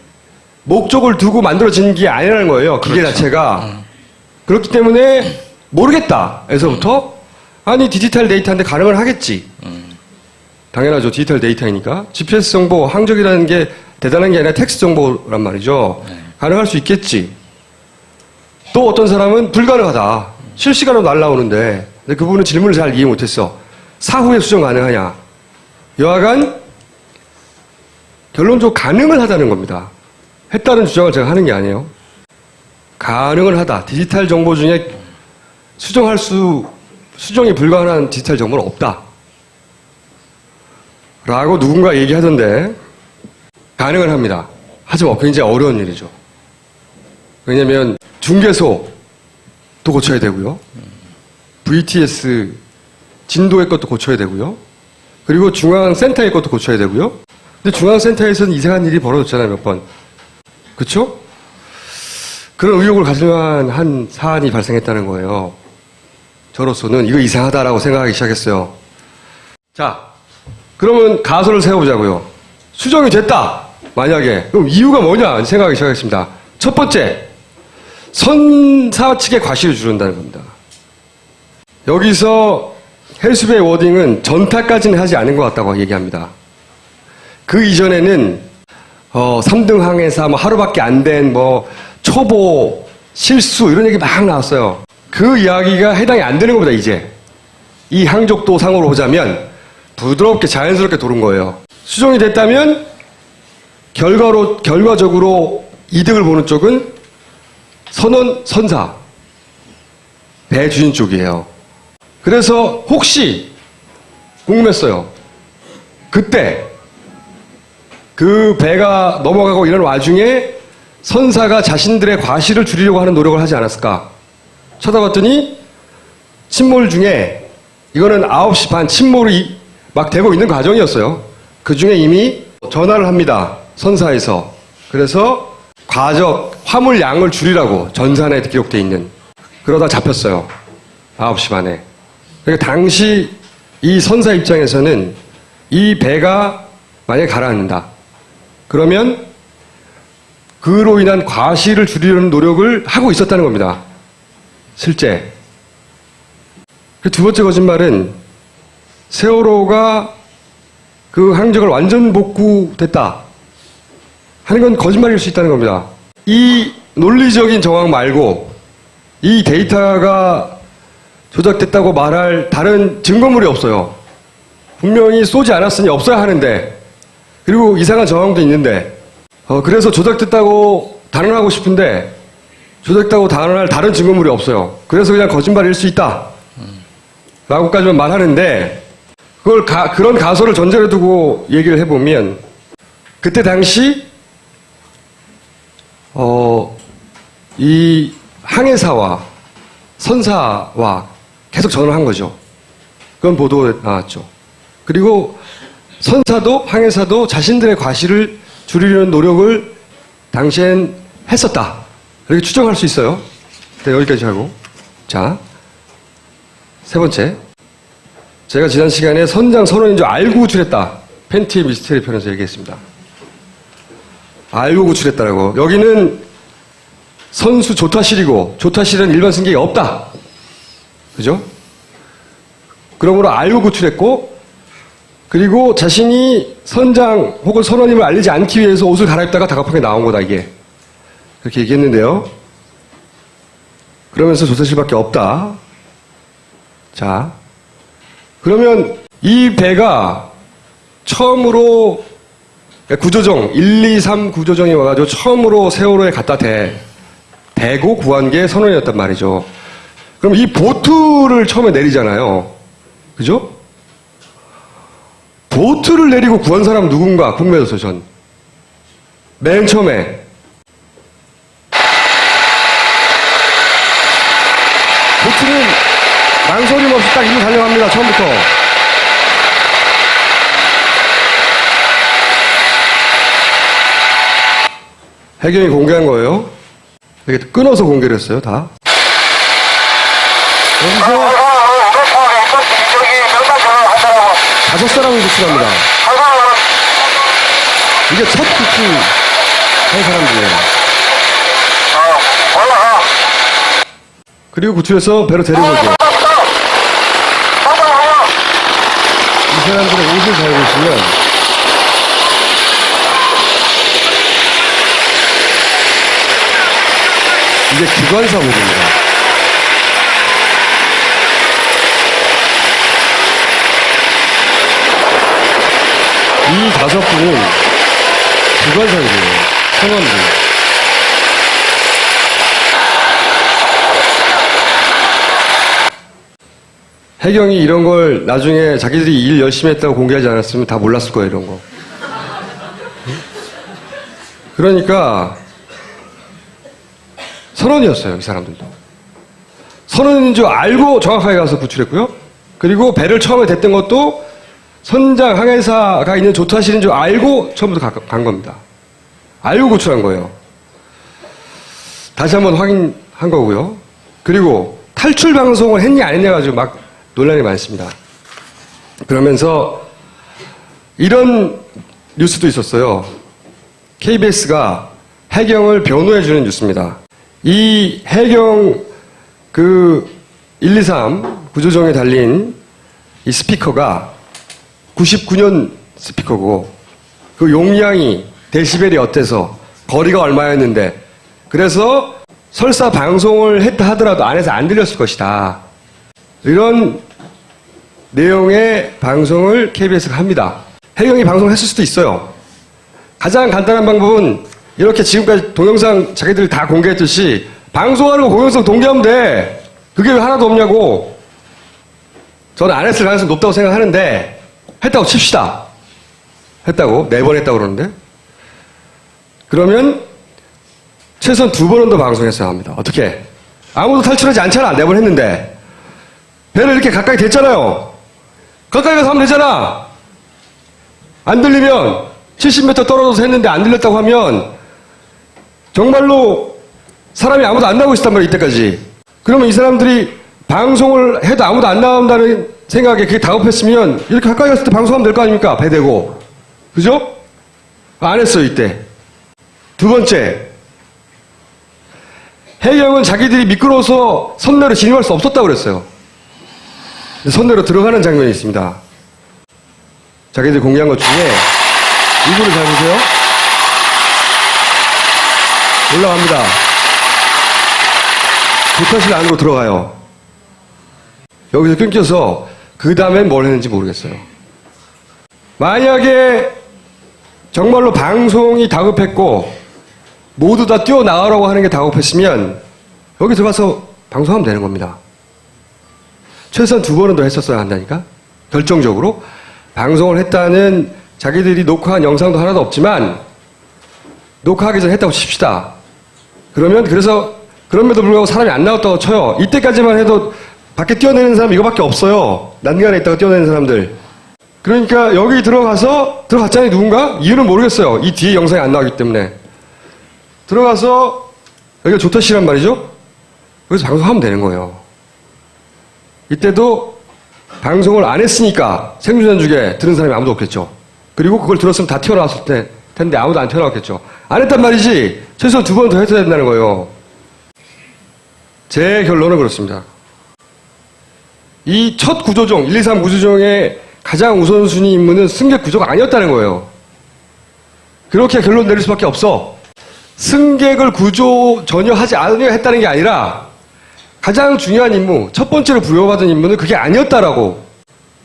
목적을 두고 만들어진 게 아니라는 거예요. 기계 그렇죠. 자체가. 그렇기 때문에 모르겠다. 에서부터 아니 디지털 데이터인데 가능을 하겠지. 당연하죠. 디지털 데이터이니까. GPS 정보, 항적이라는 게 대단한 게 아니라 텍스트 정보란 말이죠. 가능할 수 있겠지. 또 어떤 사람은 불가능하다. 실시간으로 날라오는데. 근데 그분은 질문을 잘 이해 못했어. 사후에 수정 가능하냐. 여하간 결론적으로 가능을 하다는 겁니다. 했다는 주장을 제가 하는 게 아니에요. 가능을 하다. 디지털 정보 중에 수정이 불가능한 디지털 정보는 없다. 라고 누군가 얘기하던데, 가능을 합니다. 하지만 굉장히 어려운 일이죠. 왜냐면, 중개소도 고쳐야 되고요. VTS 진도의 것도 고쳐야 되고요. 그리고 중앙센터의 것도 고쳐야 되고요. 근데 중앙센터에서는 이상한 일이 벌어졌잖아요, 몇 번. 그쵸? 그런 의혹을 가질 만한 사안이 발생했다는 거예요. 저로서는 이거 이상하다라고 생각하기 시작했어요. 자, 그러면 가설을 세워보자고요. 수정이 됐다! 만약에. 그럼 이유가 뭐냐? 생각하기 시작했습니다. 첫 번째, 선사 측의 과실을 주른다는 겁니다. 여기서 헬스베의 워딩은 전타까지는 하지 않은 것 같다고 얘기합니다. 그 이전에는 3등 항해사 하루밖에 안 된 초보 실수 이런 얘기 막 나왔어요. 그 이야기가 해당이 안 되는 겁니다. 이제 이 항적도 상으로 보자면 부드럽게 자연스럽게 도는 거예요. 수정이 됐다면 결과적으로 이득을 보는 쪽은 선사 배주인 쪽이에요. 그래서 혹시 궁금했어요. 그때 그 배가 넘어가고 이런 와중에 선사가 자신들의 과실을 줄이려고 하는 노력을 하지 않았을까? 쳐다봤더니 침몰 중에 이거는 9시 반 침몰이 막 되고 있는 과정이었어요. 그 중에 이미 전화를 합니다. 선사에서. 그래서 화물 양을 줄이라고 전산에 기록되어 있는. 그러다 잡혔어요. 9시 반에. 그러니까 당시 이 선사 입장에서는 이 배가 만약에 가라앉는다. 그러면 그로 인한 과실을 줄이려는 노력을 하고 있었다는 겁니다. 실제. 두 번째 거짓말은 세월호가 그 항적을 완전 복구됐다 하는 건 거짓말일 수 있다는 겁니다. 이 논리적인 정황 말고 이 데이터가 조작됐다고 말할 다른 증거물이 없어요. 분명히 쏘지 않았으니 없어야 하는데, 그리고 이상한 정황도 있는데, 그래서 조작됐다고 단언하고 싶은데 조작됐다고 단언할 다른 증거물이 없어요. 그래서 그냥 거짓말일 수 있다 라고까지만 말하는데, 그걸 그런 가설을 전제로 두고 얘기를 해보면 그때 당시 이 항해사와 선사와 계속 전화를 한 거죠. 그건 보도에 나왔죠. 그리고 선사도 항해사도 자신들의 과실을 줄이려는 노력을 당시엔 했었다. 이렇게 추정할 수 있어요. 네, 여기까지 하고. 자, 세 번째. 제가 지난 시간에 선장 선원인 줄 알고 구출했다. 팬티의 미스테리 편에서 얘기했습니다. 알고 구출했다라고. 여기는 선수 조타실이고 조타실은 일반 승객이 없다. 그죠? 그러므로 알고 구출했고 그리고 자신이 선장 혹은 선원임을 알리지 않기 위해서 옷을 갈아입다가 다급하게 나온 거다 이게. 그렇게 얘기했는데요. 그러면서 조타실밖에 없다. 자, 그러면 이 배가 처음으로 구조정 1, 2, 3 구조정이 와가지고 처음으로 세월호에 갖다 대고 구한 게 선원이었단 말이죠. 그럼 이 보트를 처음에 내리잖아요. 그죠? 보트를 내리고 구한 사람 누군가 궁금해졌어요, 전. 맨 처음에. 보트는 망설임 없이 딱 일로 달려갑니다, 처음부터. 해경이 공개한 거예요. 이렇게 끊어서 공개를 했어요, 다. 여기서 5사람을 구출합니다. 이게 첫 구출한 사람들이에요. 그리고 구출해서 배로 데리고 오죠. 이 사람들의 옷을 잘 보시면 이게 기관사복입니다. 이 5분은 기관사들이에요. 선원들. 해경이 이런 걸 나중에 자기들이 일 열심히 했다고 공개하지 않았으면 다 몰랐을 거예요, 이런 거. 그러니까 선원이었어요, 이 사람들도. 선원인 줄 알고 정확하게 가서 구출했고요. 그리고 배를 처음에 댔던 것도 선장 항해사가 있는 조타실인 줄 알고 처음부터 간 겁니다. 알고 구출한 거예요. 다시 한번 확인한 거고요. 그리고 탈출 방송을 했냐 안 했냐 가지고 막 논란이 많습니다. 그러면서 이런 뉴스도 있었어요. KBS가 해경을 변호해주는 뉴스입니다. 이 해경 1, 2, 3 구조정에 달린 이 스피커가 99년 스피커고 그 용량이 데시벨이 어때서 거리가 얼마였는데 그래서 설사 방송을 했다 하더라도 안에서 안 들렸을 것이다. 이런 내용의 방송을 KBS가 합니다. 해경이 방송을 했을 수도 있어요. 가장 간단한 방법은 이렇게 지금까지 동영상 자기들이 다 공개했듯이 방송하는 거 동영상 공개하면 돼. 그게 왜 하나도 없냐고. 저는 안 했을 가능성이 높다고 생각하는데 했다고 칩시다. 했다고. 4번 했다고 그러는데. 그러면 최소한 2번은 더 방송했어야 합니다. 어떻게? 아무도 탈출하지 않잖아. 4번 했는데. 배를 이렇게 가까이 댔잖아요. 가까이 가서 하면 되잖아. 안 들리면 70m 떨어져서 했는데 안 들렸다고 하면 정말로 사람이 아무도 안 나오고 있었단 말이에요. 이때까지. 그러면 이 사람들이 방송을 해도 아무도 안 나온다는 생각에 그게 다급했으면 이렇게 가까이 갔을 때 방송하면 될 거 아닙니까? 배 대고. 그죠? 안 했어요. 이때. 2번째. 해경은 자기들이 미끄러워서 선내로 진입할 수 없었다고 그랬어요. 선내로 들어가는 장면이 있습니다. 자기들이 공개한 것 중에 이거를 잘 보세요. 올라갑니다. 조타실 안으로 들어가요. 여기서 끊겨서 그 다음엔 뭘 했는지 모르겠어요. 만약에 정말로 방송이 다급했고 모두 다 뛰어나가라고 하는 게 다급했으면 여기 들어가서 방송하면 되는 겁니다. 최소한 2번은 더 했었어야 한다니까. 결정적으로 방송을 했다는 자기들이 녹화한 영상도 하나도 없지만 녹화하기 전에 했다고 칩시다. 그래서 그럼에도 불구하고 사람이 안 나왔다고 쳐요. 이때까지만 해도 밖에 뛰어내는 사람 이거밖에 없어요. 난간에 있다가 뛰어내는 사람들. 그러니까 여기 들어갔잖아요, 누군가? 이유는 모르겠어요. 이 뒤에 영상이 안 나오기 때문에. 들어가서 여기가 조터시란 말이죠. 여기서 방송하면 되는 거예요. 이때도 방송을 안 했으니까 생중전 중에 들은 사람이 아무도 없겠죠. 그리고 그걸 들었으면 다 튀어나왔을 텐데 아무도 안 튀어나왔겠죠. 안 했단 말이지. 최소한 2번 더 했어야 된다는 거예요. 제 결론은 그렇습니다. 이 첫 구조종, 1, 2, 3 구조종의 가장 우선순위 임무는 승객 구조가 아니었다는 거예요. 그렇게 결론 내릴 수밖에 없어. 승객을 구조 전혀 하지 않으려 했다는 게 아니라 가장 중요한 임무, 첫 번째로 부여받은 임무는 그게 아니었다라고.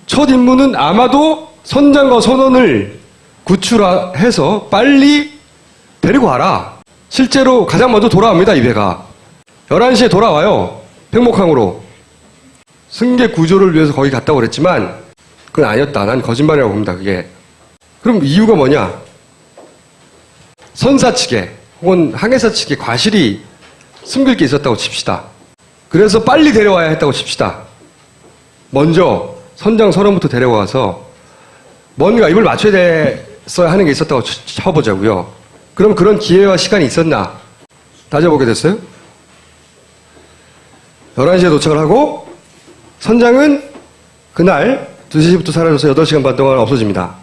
첫 임무는 아마도 선장과 선원을 구출해서 빨리 데리고 와라. 실제로 가장 먼저 돌아옵니다, 이 배가. 11시에 돌아와요. 팽목항으로. 승객 구조를 위해서 거기 갔다고 그랬지만 그건 아니었다. 난 거짓말이라고 봅니다, 그게. 그럼 이유가 뭐냐? 선사 측에 혹은 항해사 측에 과실이 숨길 게 있었다고 칩시다. 그래서 빨리 데려와야 했다고 칩시다. 먼저 선장 선원부터 데려와서 뭔가 입을 맞춰야 됐어야 하는 게 있었다고 쳐보자고요. 그럼 그런 기회와 시간이 있었나? 따져보게 됐어요. 11시에 도착을 하고 선장은 그날 2시부터 사라져서 8시간 반 동안 없어집니다.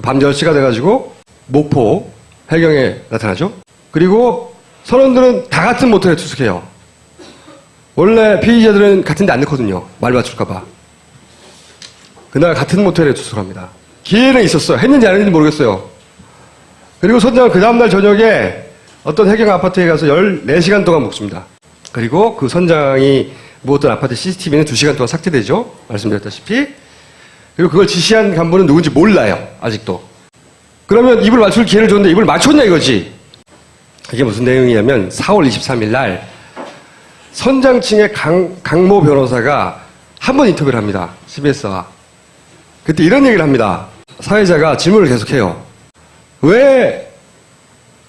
밤 10시가 돼가지고 목포 해경에 나타나죠. 그리고 선원들은 다 같은 모텔에 투숙해요. 원래 피의자들은 같은 데 안 넣거든요. 말 맞출까봐. 그날 같은 모텔에 투숙합니다. 기회는 있었어요. 했는지 안 했는지 모르겠어요. 그리고 선장은 그 다음날 저녁에 어떤 해경 아파트에 가서 14시간 동안 묵습니다. 그리고 그 선장이 묵었던 아파트 CCTV는 2시간 동안 삭제되죠. 말씀드렸다시피. 그리고 그걸 지시한 간부는 누군지 몰라요. 아직도. 그러면 입을 맞출 기회를 줬는데 입을 맞췄냐 이거지. 이게 무슨 내용이냐면 4월 23일 날 선장층의 강모 변호사가 한 번 인터뷰를 합니다. CBS와. 그때 이런 얘기를 합니다. 사회자가 질문을 계속해요. 왜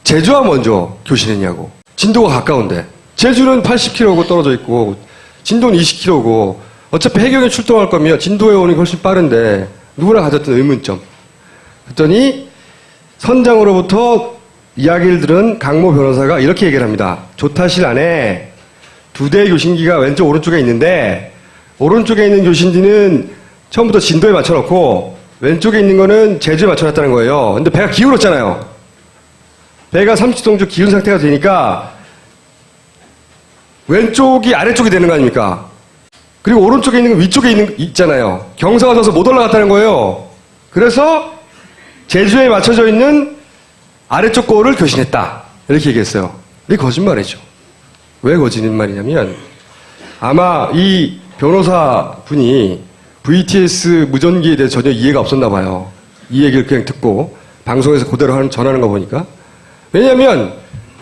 제주와 먼저 교신했냐고. 진도가 가까운데. 제주는 80km고 떨어져 있고 진도는 20km고 어차피 해경에 출동할 거면 진도에 오는 게 훨씬 빠른데 누구나 가졌던 의문점. 그랬더니 선장으로부터 이야기를 들은 강모 변호사가 이렇게 얘기를 합니다. 조타실 안에 2대의 교신기가 왼쪽 오른쪽에 있는데 오른쪽에 있는 교신기는 처음부터 진도에 맞춰놓고 왼쪽에 있는 거는 제주에 맞춰놨다는 거예요. 근데 배가 기울었잖아요. 배가 30도 기운 상태가 되니까 왼쪽이 아래쪽이 되는 거 아닙니까? 그리고 오른쪽에 있는 건 위쪽에 있잖아요. 경사가 져서 못 올라갔다는 거예요. 그래서 제주에 맞춰져 있는 아래쪽 거를 교신했다. 이렇게 얘기했어요. 이게 거짓말이죠. 왜 거짓말이냐면 아마 이 변호사 분이 VTS 무전기에 대해서 전혀 이해가 없었나 봐요. 이 얘기를 그냥 듣고 방송에서 그대로 전하는 거 보니까. 왜냐면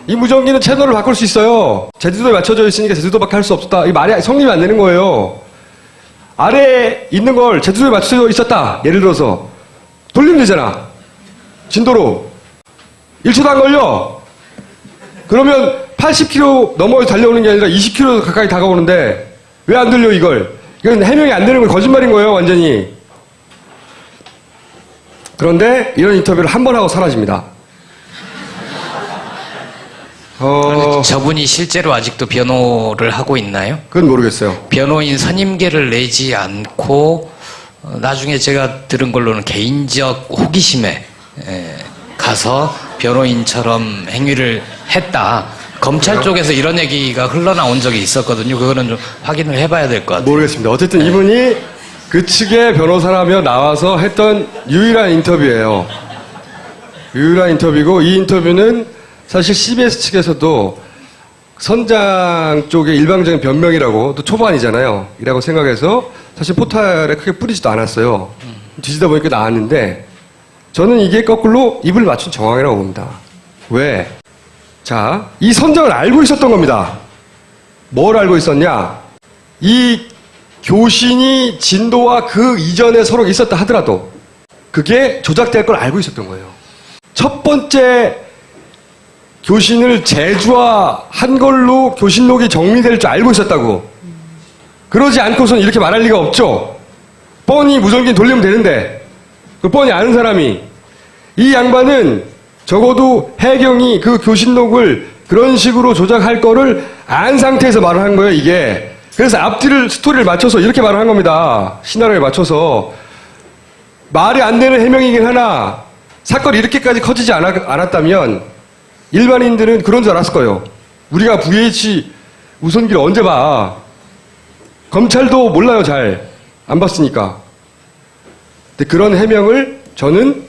이 무전기는 채널을 바꿀 수 있어요. 제주도에 맞춰져 있으니까 제주도밖에 할 수 없었다. 이 말이 성립이 안 되는 거예요. 아래에 있는 걸 제주도에 맞춰져 있었다. 예를 들어서 돌리면 되잖아. 진도로. 1초도 안 걸려. 그러면 80km 넘어서 달려오는 게 아니라 20km 가까이 다가오는데 왜 안 들려 이걸? 이건 해명이 안 되는 건 거짓말인 거예요. 완전히. 그런데 이런 인터뷰를 한 번 하고 사라집니다. 저분이 실제로 아직도 변호를 하고 있나요? 그건 모르겠어요. 변호인 선임계를 내지 않고 나중에 제가 들은 걸로는 개인적 호기심에 가서 변호인처럼 행위를 했다. 검찰 쪽에서 이런 얘기가 흘러나온 적이 있었거든요. 그거는 좀 확인을 해봐야 될 것 같아요. 모르겠습니다. 어쨌든 이분이 그 측의 변호사라며 나와서 했던 유일한 인터뷰예요. 유일한 인터뷰고 이 인터뷰는 사실 CBS 측에서도 선장 쪽의 일방적인 변명이라고 또 초반이잖아요. 이라고 생각해서 사실 포탈에 크게 뿌리지도 않았어요. 뒤지다 보니까 나왔는데 저는 이게 거꾸로 입을 맞춘 정황이라고 봅니다. 왜? 자, 이 선장을 알고 있었던 겁니다. 뭘 알고 있었냐? 이 교신이 진도와 그 이전에 서로 있었다 하더라도 그게 조작될 걸 알고 있었던 거예요. 첫 번째 교신을 제주화한 걸로 교신록이 정리될 줄 알고 있었다고. 그러지 않고선 이렇게 말할 리가 없죠. 뻔히 무전기 돌리면 되는데 그 뻔히 아는 사람이 이 양반은 적어도 해경이 그 교신록을 그런 식으로 조작할 거를 안 상태에서 말을 한 거예요, 이게. 그래서 앞뒤를, 스토리를 맞춰서 이렇게 말을 한 겁니다. 시나리오에 맞춰서. 말이 안 되는 해명이긴 하나, 사건이 이렇게까지 커지지 않았다면, 일반인들은 그런 줄 알았을 거예요. 우리가 VH 우선기를 언제 봐. 검찰도 몰라요, 잘. 안 봤으니까. 근데 그런 해명을 저는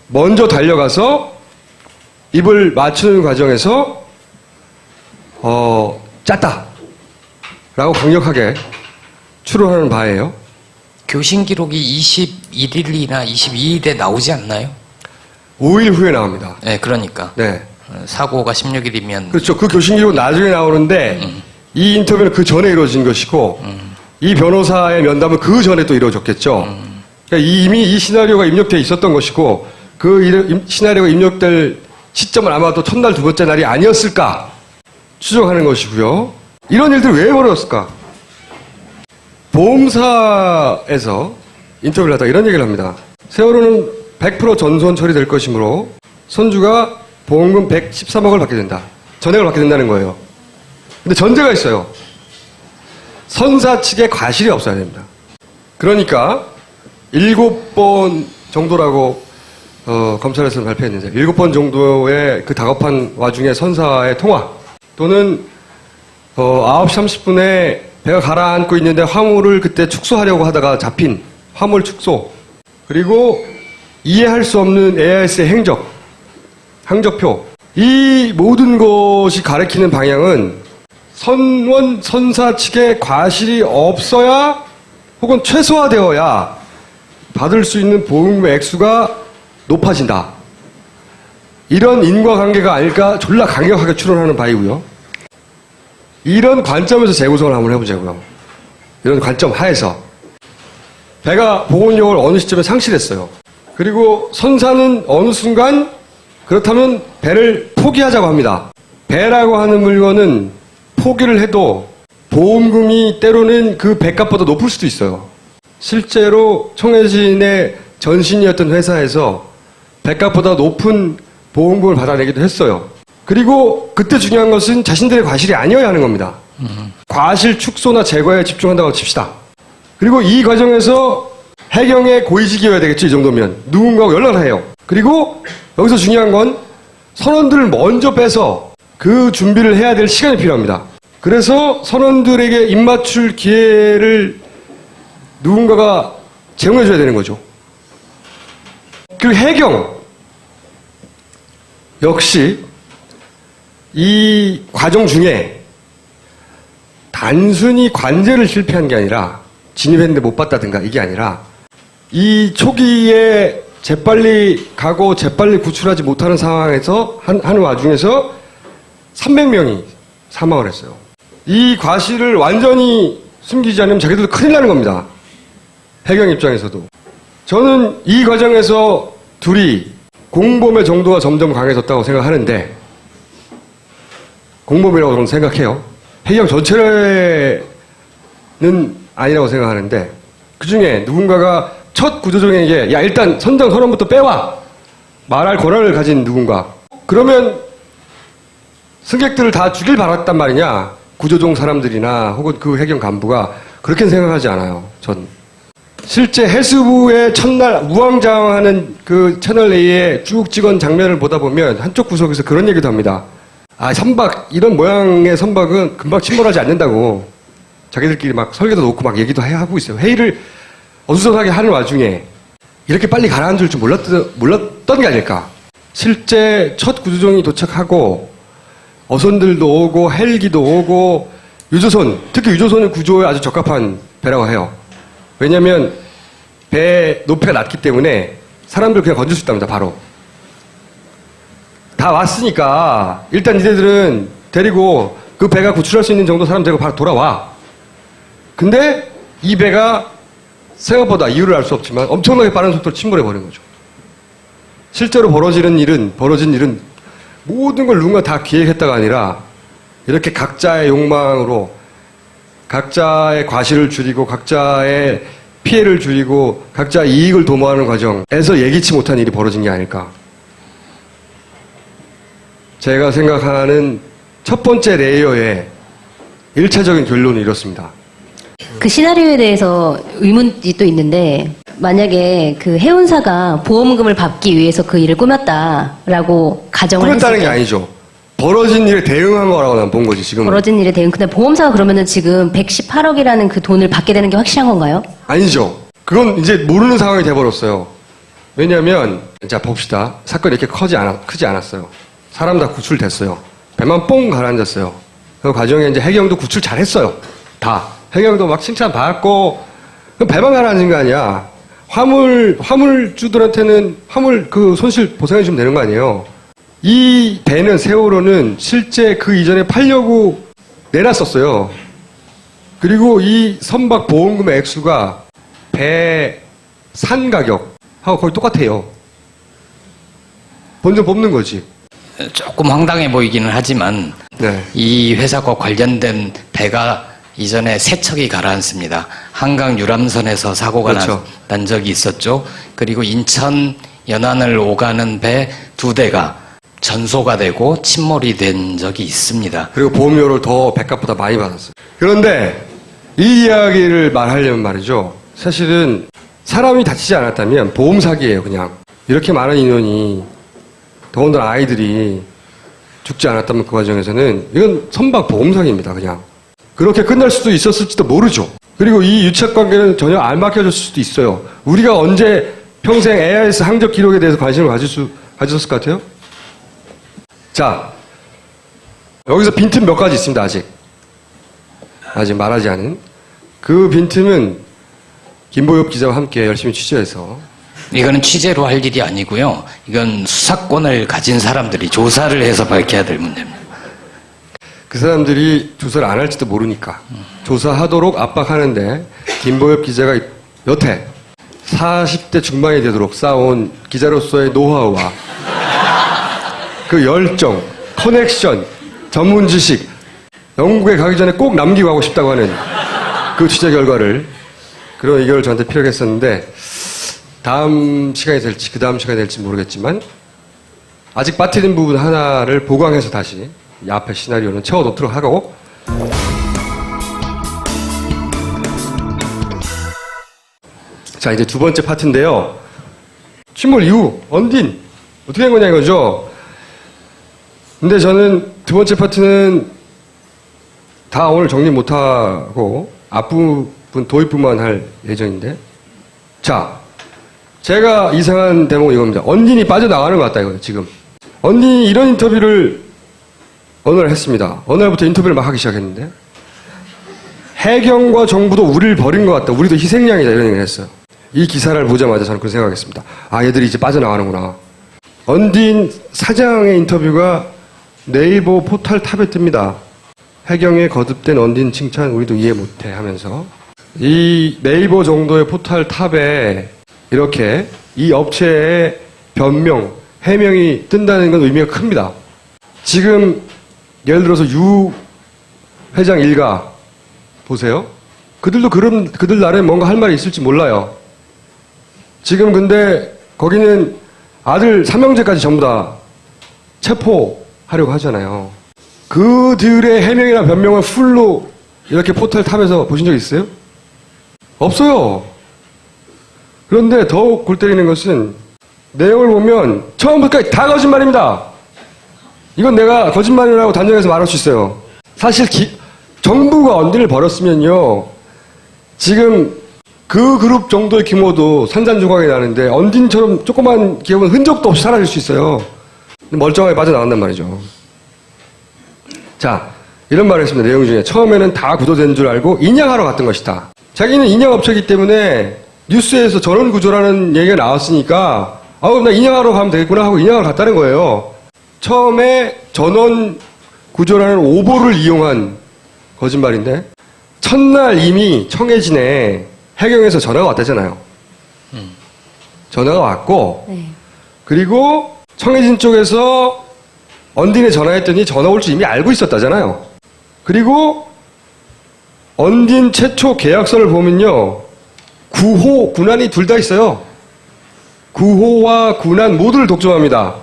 먼저 달려가서 입을 맞추는 과정에서 짰다 라고 강력하게 추론하는 바예요. 교신 기록이 21일이나 22일에 나오지 않나요? 5일 후에 나옵니다. 네, 그러니까. 네. 사고가 16일이면. 그렇죠. 그 교신 기록 나중에 나오는데 이 인터뷰는 그 전에 이루어진 것이고 이 변호사의 면담은 그 전에 또 이루어졌겠죠. 그러니까 이미 이 시나리오가 입력되어 있었던 것이고 그 시나리오가 입력될 시점은 아마도 첫날 두 번째 날이 아니었을까 추정하는 것이고요. 이런 일들이 왜 벌어졌을까? 보험사에서 인터뷰를 하다가 이런 얘기를 합니다. 세월호는 100% 전손 처리될 것이므로 선주가 보험금 113억을 받게 된다. 전액을 받게 된다는 거예요. 근데 전제가 있어요. 선사 측에 과실이 없어야 됩니다. 그러니까 7번 정도라고 검찰에서는 발표했는데 7번 정도의 그 다급한 와중에 선사의 통화 또는 9시 30분에 배가 가라앉고 있는데 화물을 그때 축소하려고 하다가 잡힌 화물 축소 그리고 이해할 수 없는 AIS의 항적표 이 모든 것이 가리키는 방향은 선사 측에 과실이 없어야 혹은 최소화되어야 받을 수 있는 보험금의 액수가 높아진다. 이런 인과관계가 아닐까 졸라 강력하게 추론하는 바이고요. 이런 관점에서 재구성을 한번 해보자고요. 이런 관점 하에서 배가 보건력을 어느 시점에 상실했어요. 그리고 선사는 어느 순간 그렇다면 배를 포기하자고 합니다. 배라고 하는 물건은 포기를 해도 보험금이 때로는 그 배값보다 높을 수도 있어요. 실제로 청해진의 전신이었던 회사에서 배값보다 높은 보험금을 받아내기도 했어요. 그리고 그때 중요한 것은 자신들의 과실이 아니어야 하는 겁니다. 과실 축소나 제거에 집중한다고 칩시다. 그리고 이 과정에서 해경의 고위직이어야 되겠죠. 이 정도면. 누군가하고 연락을 해요. 그리고 여기서 중요한 건 선원들을 먼저 빼서 그 준비를 해야 될 시간이 필요합니다. 그래서 선원들에게 입맞출 기회를 누군가가 제공해줘야 되는 거죠. 그리고 해경 역시 이 과정 중에 단순히 관제를 실패한 게 아니라 진입했는데 못 봤다든가 이게 아니라 이 초기에 재빨리 가고 재빨리 구출하지 못하는 상황에서 하는 와중에서 300명이 사망을 했어요. 이 과실을 완전히 숨기지 않으면 자기들도 큰일 나는 겁니다. 해경 입장에서도. 저는 이 과정에서 둘이 공범의 정도가 점점 강해졌다고 생각하는데 공범이라고 저는 생각해요. 해경 전체는 아니라고 생각하는데 그중에 누군가가 첫 구조종에게 야 일단 선장 선원부터 빼와 말할 권한을 가진 누군가 그러면 승객들을 다 죽일 바랐단 말이냐 구조종 사람들이나 혹은 그 해경 간부가 그렇게는 생각하지 않아요. 전 실제 해수부의 첫날 우왕좌왕하는 그 채널A의 쭉 찍은 장면을 보다 보면 한쪽 구석에서 그런 얘기도 합니다. 아 선박 이런 모양의 선박은 금방 침몰하지 않는다고 자기들끼리 막 설계도 놓고 막 얘기도 하고 있어요. 회의를 어수선하게 하는 와중에 이렇게 빨리 가라앉을 줄 몰랐던 게 아닐까. 실제 첫 구조종이 도착하고 어선들도 오고 헬기도 오고 유조선, 특히 유조선은 구조에 아주 적합한 배라고 해요. 왜냐하면 배 높이가 낮기 때문에 사람들 그냥 건질 수 있답니다. 바로. 다 왔으니까 일단 니네들은 데리고 그 배가 구출할 수 있는 정도 사람 데리고 바로 돌아와. 근데 이 배가 생각보다 이유를 알 수 없지만 엄청나게 빠른 속도로 침몰해버린 거죠. 실제로 벌어진 일은 모든 걸 누군가 다 기획했다가 아니라 이렇게 각자의 욕망으로 각자의 과실을 줄이고 각자의 피해를 줄이고 각자의 이익을 도모하는 과정에서 예기치 못한 일이 벌어진 게 아닐까. 제가 생각하는 첫 번째 레이어의 1차적인 결론이 이렇습니다. 그 시나리오에 대해서 의문이 또 있는데 만약에 그 해운사가 보험금을 받기 위해서 그 일을 꾸몄다라고 가정을 했을 꾸몄다는 게 때 아니죠. 벌어진 일에 대응한 거라고 난 본 거지 지금. 벌어진 일에 대응. 근데 보험사가 그러면은 지금 118억이라는 그 돈을 받게 되는 게 확실한 건가요? 아니죠. 그건 이제 모르는 상황이 돼버렸어요. 왜냐하면 자 봅시다. 사건이 이렇게 크지 않았어요. 사람 다 구출됐어요. 배만 뽕 가라앉았어요. 그 과정에 이제 해경도 구출 잘했어요. 다. 해경도 막 칭찬 받고 그 배만 가라앉은 거 아니야. 화물주들한테는 화물 그 손실 보상해 주면 되는 거 아니에요. 이 배는 세월호는 실제 그 이전에 팔려고 내놨었어요. 그리고 이 선박 보험금의 액수가 배 산 가격하고 거의 똑같아요. 본전 뽑는 거지. 조금 황당해 보이기는 하지만 네. 이 회사과 관련된 배가 이전에 세 척이 가라앉습니다. 한강 유람선에서 사고가 그렇죠. 난 적이 있었죠. 그리고 인천 연안을 오가는 배 2대가 전소가 되고 침몰이 된 적이 있습니다. 그리고 보험료를 더 배값보다 많이 받았어요. 그런데 이 이야기를 말하려면 말이죠. 사실은 사람이 다치지 않았다면 보험 사기예요, 그냥. 이렇게 많은 인원이 더군다나 아이들이 죽지 않았다면 그 과정에서는 이건 선박 보험 사기입니다, 그냥. 그렇게 끝날 수도 있었을지도 모르죠. 그리고 이 유착 관계는 전혀 안 막혀졌을 수도 있어요. 우리가 언제 평생 AIS 항적 기록에 대해서 관심을 가졌을 것 같아요? 자, 여기서 빈틈 몇 가지 있습니다, 아직 말하지 않은. 그 빈틈은 김보엽 기자와 함께 열심히 취재해서 이거는 취재로 할 일이 아니고요. 이건 수사권을 가진 사람들이 조사를 해서 밝혀야 될 문제입니다. 그 사람들이 조사를 안 할지도 모르니까 조사하도록 압박하는데 김보엽 기자가 여태 40대 중반이 되도록 쌓아온 기자로서의 노하우와 그 열정, 커넥션, 전문 지식, 영국에 가기 전에 꼭 남기고 가고 싶다고 하는 그 취재 결과를 그런 의견을 저한테 필요했었는데 다음 시간이 될지 그 다음 시간이 될지 모르겠지만 아직 빠뜨린 부분 하나를 보강해서 다시 이 앞에 시나리오는 채워놓도록 하고 자 이제 두 번째 파트인데요. 침몰 이후 언딘 어떻게 된 거냐 이거죠. 근데 저는 두 번째 파트는 다 오늘 정리 못하고 앞부분 도입부만 할 예정인데 자 제가 이상한 대목은 이겁니다. 언딘이 빠져나가는 것 같다 이거예요 지금. 언딘이 이런 인터뷰를 어느 날 했습니다. 어느 날부터 인터뷰를 막 하기 시작했는데 해경과 정부도 우리를 버린 것 같다. 우리도 희생양이다 이런 얘기를 했어요. 이 기사를 보자마자 저는 그런 생각했습니다. 아 얘들이 이제 빠져나가는구나. 언딘 사장의 인터뷰가 네이버 포털 탑에 뜹니다. 해경에 거듭된 언딘 칭찬 우리도 이해 못해 하면서 이 네이버 정도의 포털 탑에 이렇게 이 업체의 변명, 해명이 뜬다는 건 의미가 큽니다. 지금 예를 들어서 유 회장 일가 보세요. 그들도 그들 나름에 뭔가 할 말이 있을지 몰라요. 지금 근데 거기는 아들 삼형제까지 전부 다 체포하려고 하잖아요. 그들의 해명이나 변명을 풀로 이렇게 포털 탑에서 보신 적 있어요? 없어요. 그런데 더욱 골 때리는 것은 내용을 보면 처음부터 끝까지 다 거짓말입니다. 이건 내가 거짓말이라고 단정해서 말할 수 있어요. 사실 정부가 언딘을 버렸으면요. 지금 그 그룹 정도의 규모도 산산조각이 나는데 언딘처럼 조그만 기업은 흔적도 없이 사라질 수 있어요. 멀쩡하게 빠져나간단 말이죠. 자, 이런 말을 했습니다. 내용 중에 처음에는 다 구조된 줄 알고 인양하러 갔던 것이다. 자기는 인양업체이기 때문에 뉴스에서 전원 구조라는 얘기가 나왔으니까 그럼 나 인양하러 가면 되겠구나 하고 인양하러 갔다는 거예요. 처음에 전원 구조라는 오보를 이용한 거짓말인데 첫날 이미 청해진에 해경에서 전화가 왔다잖아요. 전화가 왔고 네. 그리고 청해진 쪽에서 언딘에 전화했더니 전화 올 줄 이미 알고 있었다잖아요. 그리고 언딘 최초 계약서를 보면요. 구호, 군안이 둘 다 있어요. 구호와 군안 모두를 독점합니다.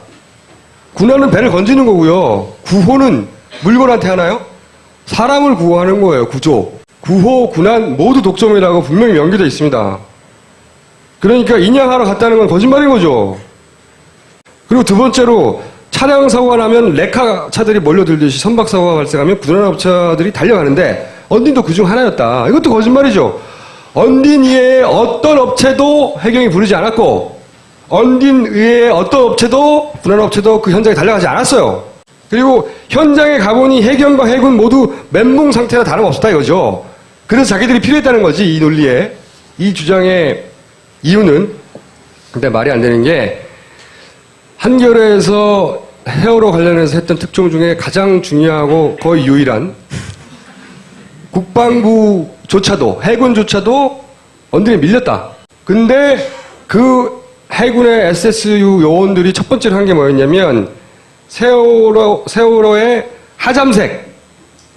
군화는 배를 건지는 거고요. 구호는 물건한테 하나요? 사람을 구호하는 거예요. 구조. 구호, 군한 모두 독점이라고 분명히 명기되어 있습니다. 그러니까 인양하러 갔다는 건 거짓말인 거죠. 그리고 두 번째로 차량 사고가 나면 레카 차들이 몰려들듯이 선박 사고가 발생하면 군환업체들이 달려가는데 언딘도 그중 하나였다. 이것도 거짓말이죠. 언딘 이외에 어떤 업체도 해경이 부르지 않았고 언딘 외에 어떤 업체도 군환업체도 그 현장에 달려가지 않았어요. 그리고 현장에 가보니 해경과 해군 모두 멘붕 상태나 다름없었다 이거죠. 그래서 자기들이 필요했다는 거지, 이 논리에. 이 주장의 이유는, 근데 말이 안 되는 게 한겨레에서 헤어로 관련해서 했던 특종 중에 가장 중요하고 거의 유일한 국방부조차도 해군조차도 언론에 밀렸다. 근데 그 해군의 SSU 요원들이 첫 번째로 한 게 뭐였냐면 세월호의 하잠색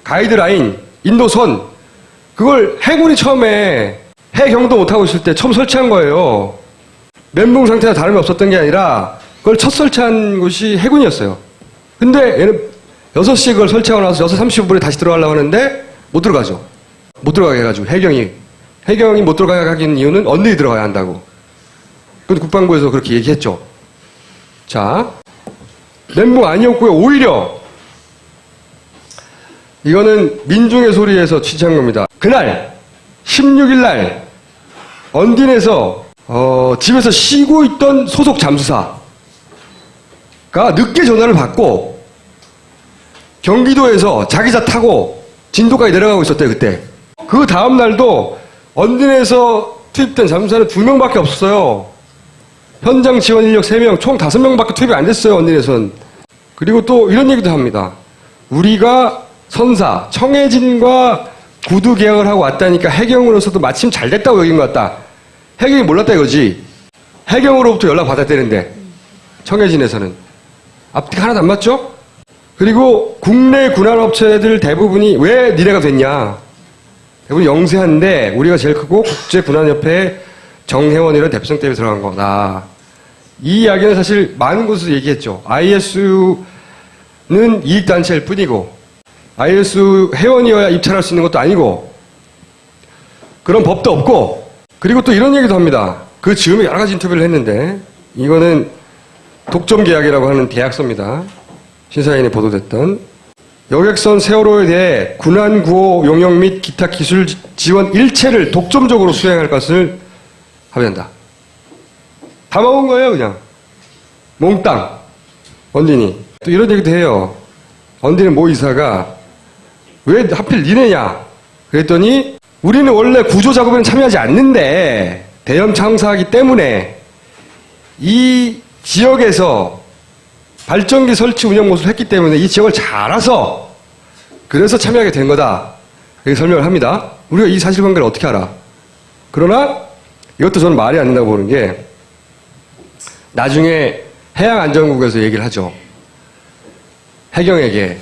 가이드라인 인도선 그걸 해군이 처음에 해경도 못하고 있을 때 처음 설치한 거예요. 멘붕 상태가 다름이 없었던 게 아니라 그걸 첫 설치한 곳이 해군이었어요. 근데 얘는 6시에 그걸 설치하고 나서 6시 35분에 다시 들어가려고 하는데 못 들어가죠. 못 들어가게 해가지고 해경이 못 들어가게 하긴 이유는 언들이 들어가야 한다고. 그건 국방부에서 그렇게 얘기했죠. 자, 멘붕 아니었고요. 오히려 이거는 민중의 소리에서 취재한 겁니다. 그날 16일 날 언딘에서 집에서 쉬고 있던 소속 잠수사가 늦게 전화를 받고 경기도에서 자기차 타고 진도까지 내려가고 있었대요. 그때. 그 다음 날도 언딘에서 투입된 잠수사는 2명밖에 없었어요. 현장 지원 인력 3명, 총 5명밖에 투입이 안 됐어요. 언딘에선. 그리고 또 이런 얘기도 합니다. 우리가 선사, 청해진과 구두 계약을 하고 왔다니까 해경으로서도 마침 잘 됐다고 여긴 것 같다. 해경이 몰랐다 이거지. 해경으로부터 연락 받았다는데 청해진에서는. 앞뒤가 하나도 안 맞죠? 그리고 국내 군환업체들 대부분이 왜 니네가 됐냐. 대부분 영세한데 우리가 제일 크고 국제군환협회 정혜원이라는 대표성 때문에 들어간 거다. 이 이야기는 사실 많은 곳에서 얘기했죠. ISU는 이익단체일 뿐이고 ISU 회원이어야 입찰할 수 있는 것도 아니고 그런 법도 없고 그리고 또 이런 얘기도 합니다. 그 즈음에 여러 가지 인터뷰를 했는데 이거는 독점 계약이라고 하는 계약서입니다. 신사인에 보도됐던 여객선 세월호에 대해 군환 구호 용역 및 기타 기술 지원 일체를 독점적으로 수행할 것을 합의한다. 다 먹은 거예요, 그냥. 몽땅. 언딘이. 또 이런 얘기도 해요. 언딘의 모 이사가 왜 하필 니네냐? 그랬더니 우리는 원래 구조 작업에는 참여하지 않는데 대형 창사하기 때문에 이 지역에서 발전기 설치 운영 모습을 했기 때문에 이 지역을 잘 알아서 그래서 참여하게 된 거다. 이렇게 설명을 합니다. 우리가 이 사실관계를 어떻게 알아? 그러나 이것도 저는 말이 안 된다고 보는 게 나중에 해양안전국에서 얘기를 하죠. 해경에게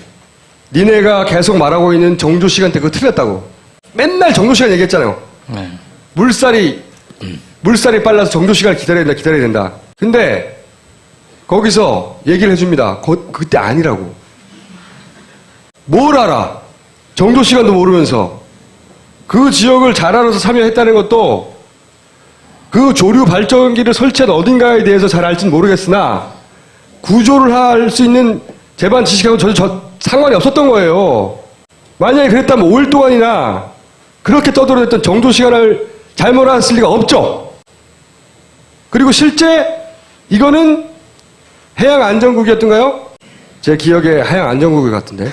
니네가 계속 말하고 있는 정조시간 때 그거 틀렸다고. 맨날 정조시간 얘기했잖아요. 물살이 빨라서 정조시간을 기다려야 된다. 근데 거기서 얘기를 해줍니다. 그때 아니라고. 뭘 알아? 정조시간도 모르면서 그 지역을 잘 알아서 참여했다는 것도 그 조류 발전기를 설치한 어딘가에 대해서 잘 알지는 모르겠으나 구조를 할 수 있는 제반 지식하고 전혀 상관이 없었던 거예요. 만약에 그랬다면 5일 동안이나 그렇게 떠들어댔던 정조시간을 잘못 알았을 리가 없죠. 그리고 실제 이거는 해양안전국이었던가요? 제 기억에 해양안전국이 같은데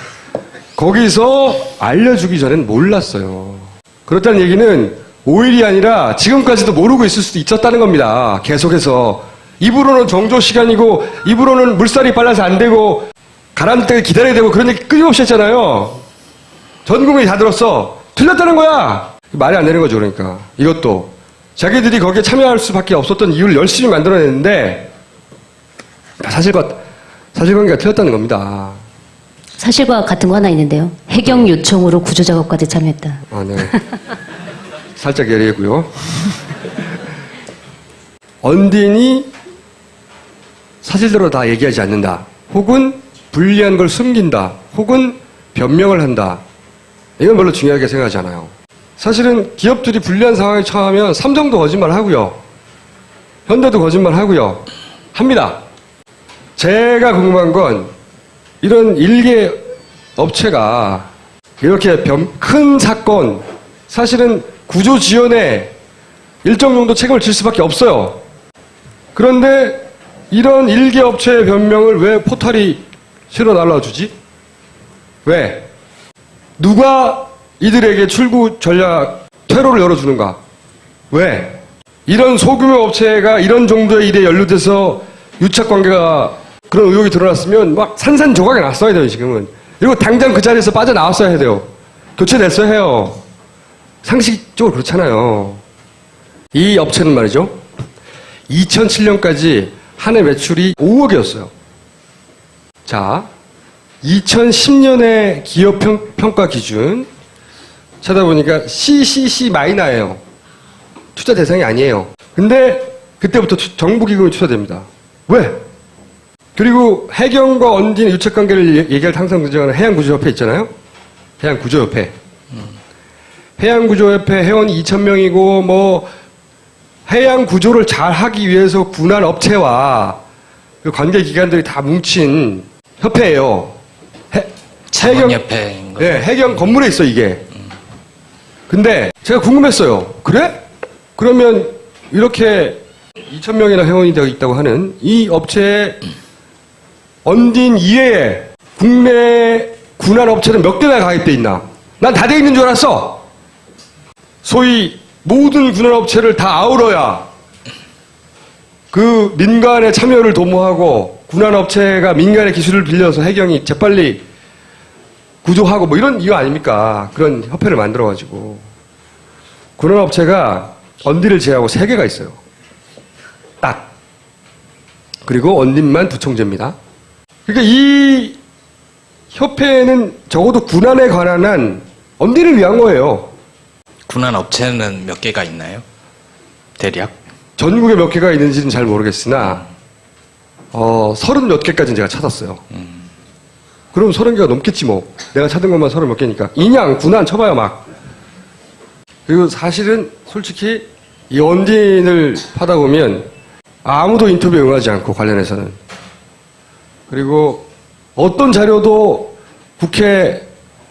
거기서 알려주기 전엔 몰랐어요. 그렇다는 얘기는 5일이 아니라 지금까지도 모르고 있을 수도 있었다는 겁니다. 계속해서 입으로는 정조시간이고 입으로는 물살이 빨라서 안 되고 가라앉을 때까지 기다려야 되고 그런 얘기 끊임없이 했잖아요. 전 국민이 다 들었어. 틀렸다는 거야. 말이 안 되는 거죠. 그러니까 이것도 자기들이 거기에 참여할 수밖에 없었던 이유를 열심히 만들어냈는데 사실관계가 틀렸다는 겁니다. 사실과 같은 거 하나 있는데요. 해경 요청으로 구조작업까지 참여했다. 아, 네. 살짝 예리했고요. 언딘이 사실대로 다 얘기하지 않는다. 혹은 불리한 걸 숨긴다, 혹은 변명을 한다. 이건 별로 중요하게 생각하지 않아요. 사실은 기업들이 불리한 상황에 처하면 삼성도 거짓말 하고요. 현대도 거짓말 하고요. 합니다. 제가 궁금한 건 이런 일개 업체가 이렇게 큰 사건, 사실은 구조 지연에 일정 정도 책임을 질 수밖에 없어요. 그런데 이런 일개 업체의 변명을 왜 포탈이 실어 날라주지? 왜? 누가 이들에게 출구 전략 퇴로를 열어주는가? 왜? 이런 소규모 업체가 이런 정도의 일에 연루돼서 유착관계가 그런 의혹이 드러났으면 막 산산조각이 났어야 돼요, 지금은. 그리고 당장 그 자리에서 빠져나왔어야 돼요. 교체됐어야 해요. 상식적으로 그렇잖아요. 이 업체는 말이죠. 2007년까지 한 해 매출이 5억이었어요. 자, 2010년의 기업 평가 기준 찾아보니까 CCC 마이너예요. 투자 대상이 아니에요. 근데 그때부터 정부 기금이 투자됩니다. 왜? 그리고 해경과 언딘의 유착관계를 얘기할 때 항상 등장하는 해양구조협회 있잖아요. 해양구조협회. 해양구조협회 회원이 2,000명이고 뭐 해양구조를 잘 하기 위해서 군한 업체와 그 관계기관들이 다 뭉친 협회예요. 자원협회인 거죠. 네, 해경 건물에 있어 이게. 근데 제가 궁금했어요. 그래? 그러면 이렇게 2,000명이나 회원이 되어 있다고 하는 이 업체에 언딘 이외에 국내 군한 업체는 몇 개나 가입돼 있나? 난 다 돼 있는 줄 알았어. 소위 모든 군한 업체를 다 아우러야 그 민간의 참여를 도모하고 군한 업체가 민간의 기술을 빌려서 해경이 재빨리 구조하고 뭐 이런 이유 아닙니까? 그런 협회를 만들어가지고. 군한 업체가 언딘을 제외하고 3개가 있어요. 딱. 그리고 언딘만 부총재입니다. 그러니까 이 협회는 적어도 군안에 관한 한 언딘을 위한 거예요. 군안 업체는 몇 개가 있나요? 대략? 전국에 몇 개가 있는지는 잘 모르겠으나 30몇 개까지는 제가 찾았어요. 그럼 30개가 넘겠지 뭐. 내가 찾은 것만 30몇 개니까. 인양, 군안 쳐봐요 막. 그리고 사실은 솔직히 이 언딘을 하다 보면 아무도 인터뷰에 응하지 않고 관련해서는. 그리고 어떤 자료도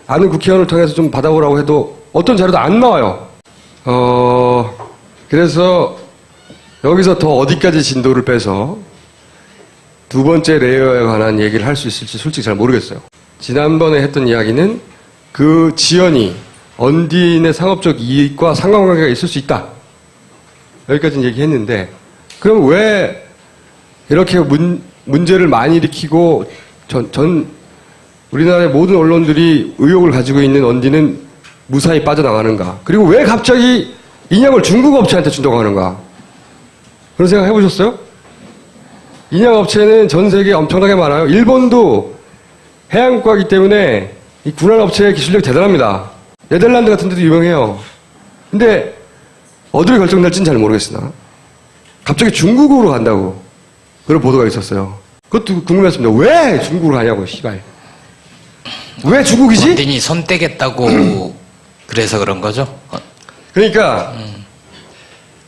아는 국회의원을 통해서 좀 받아보라고 해도 어떤 자료도 안 나와요. 그래서 여기서 더 어디까지 진도를 빼서 두 번째 레이어에 관한 얘기를 할 수 있을지 솔직히 잘 모르겠어요. 지난번에 했던 이야기는 그 지연이 언딘의 상업적 이익과 상관관계가 있을 수 있다. 여기까지는 얘기했는데 그럼 왜 이렇게 문제를 많이 일으키고 우리나라의 모든 언론들이 의혹을 가지고 있는 언딘은 무사히 빠져나가는가? 그리고 왜 갑자기 인양을 중국 업체한테 준다고 하는가? 그런 생각 해보셨어요? 인양 업체는 전 세계에 엄청나게 많아요. 일본도 해양과이기 때문에 이 군한 업체의 기술력이 대단합니다. 네덜란드 같은 데도 유명해요. 근데 어디로 결정될지는 잘 모르겠으나 갑자기 중국으로 간다고 그런 보도가 있었어요. 그것도 궁금했습니다. 왜 중국으로 가냐고, 씨발. 왜 중국이지? 언딘이 손 떼겠다고 그래서 그런 거죠? 그러니까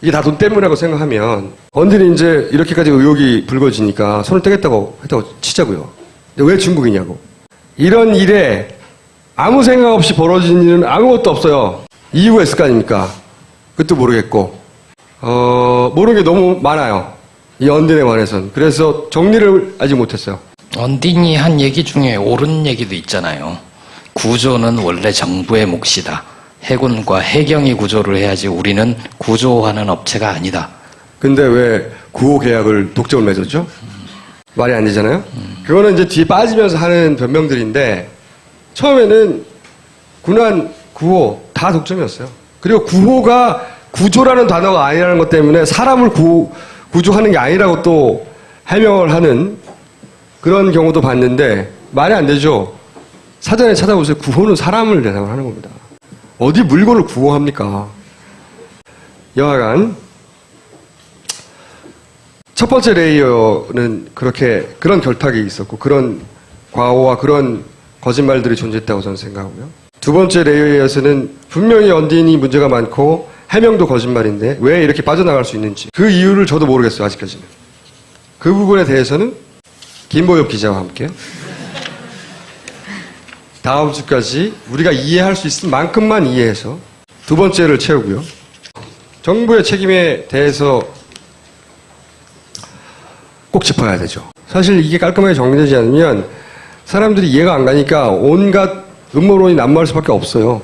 이게 다 돈 때문이라고 생각하면 언딘이 이제 이렇게까지 의혹이 불거지니까 손을 떼겠다고 했다고 치자고요. 근데 왜 중국이냐고. 이런 일에 아무 생각 없이 벌어진 일은 아무것도 없어요. 이유가 있을 거 아닙니까? 그것도 모르겠고 모르는 게 너무 많아요. 이 언딘에 관해서는. 그래서 정리를 아직 못했어요. 언딘이 한 얘기 중에 옳은 얘기도 있잖아요. 구조는 원래 정부의 몫이다. 해군과 해경이 구조를 해야지 우리는 구조하는 업체가 아니다. 근데 왜 구호 계약을 독점을 맺었죠? 말이 안 되잖아요? 그거는 이제 뒤에 빠지면서 하는 변명들인데 처음에는 군안, 구호 다 독점이었어요. 그리고 구호가 구조라는 단어가 아니라는 것 때문에 사람을 구조하는 게 아니라고 또 해명을 하는 그런 경우도 봤는데 말이 안 되죠. 사전에 찾아보세요. 구호는 사람을 대상으로 하는 겁니다. 어디 물건을 구호합니까? 여하간 첫 번째 레이어는 그런 결탁이 있었고 그런 과오와 그런 거짓말들이 존재했다고 저는 생각하고요. 두 번째 레이어에서는 분명히 언딘이 문제가 많고 해명도 거짓말인데 왜 이렇게 빠져나갈 수 있는지 그 이유를 저도 모르겠어요. 아직까지는. 그 부분에 대해서는 김보엽 기자와 함께 다음 주까지 우리가 이해할 수 있을 만큼만 이해해서 두 번째를 채우고요. 정부의 책임에 대해서 꼭 짚어야 되죠. 사실 이게 깔끔하게 정리되지 않으면 사람들이 이해가 안 가니까 온갖 음모론이 난무할 수밖에 없어요.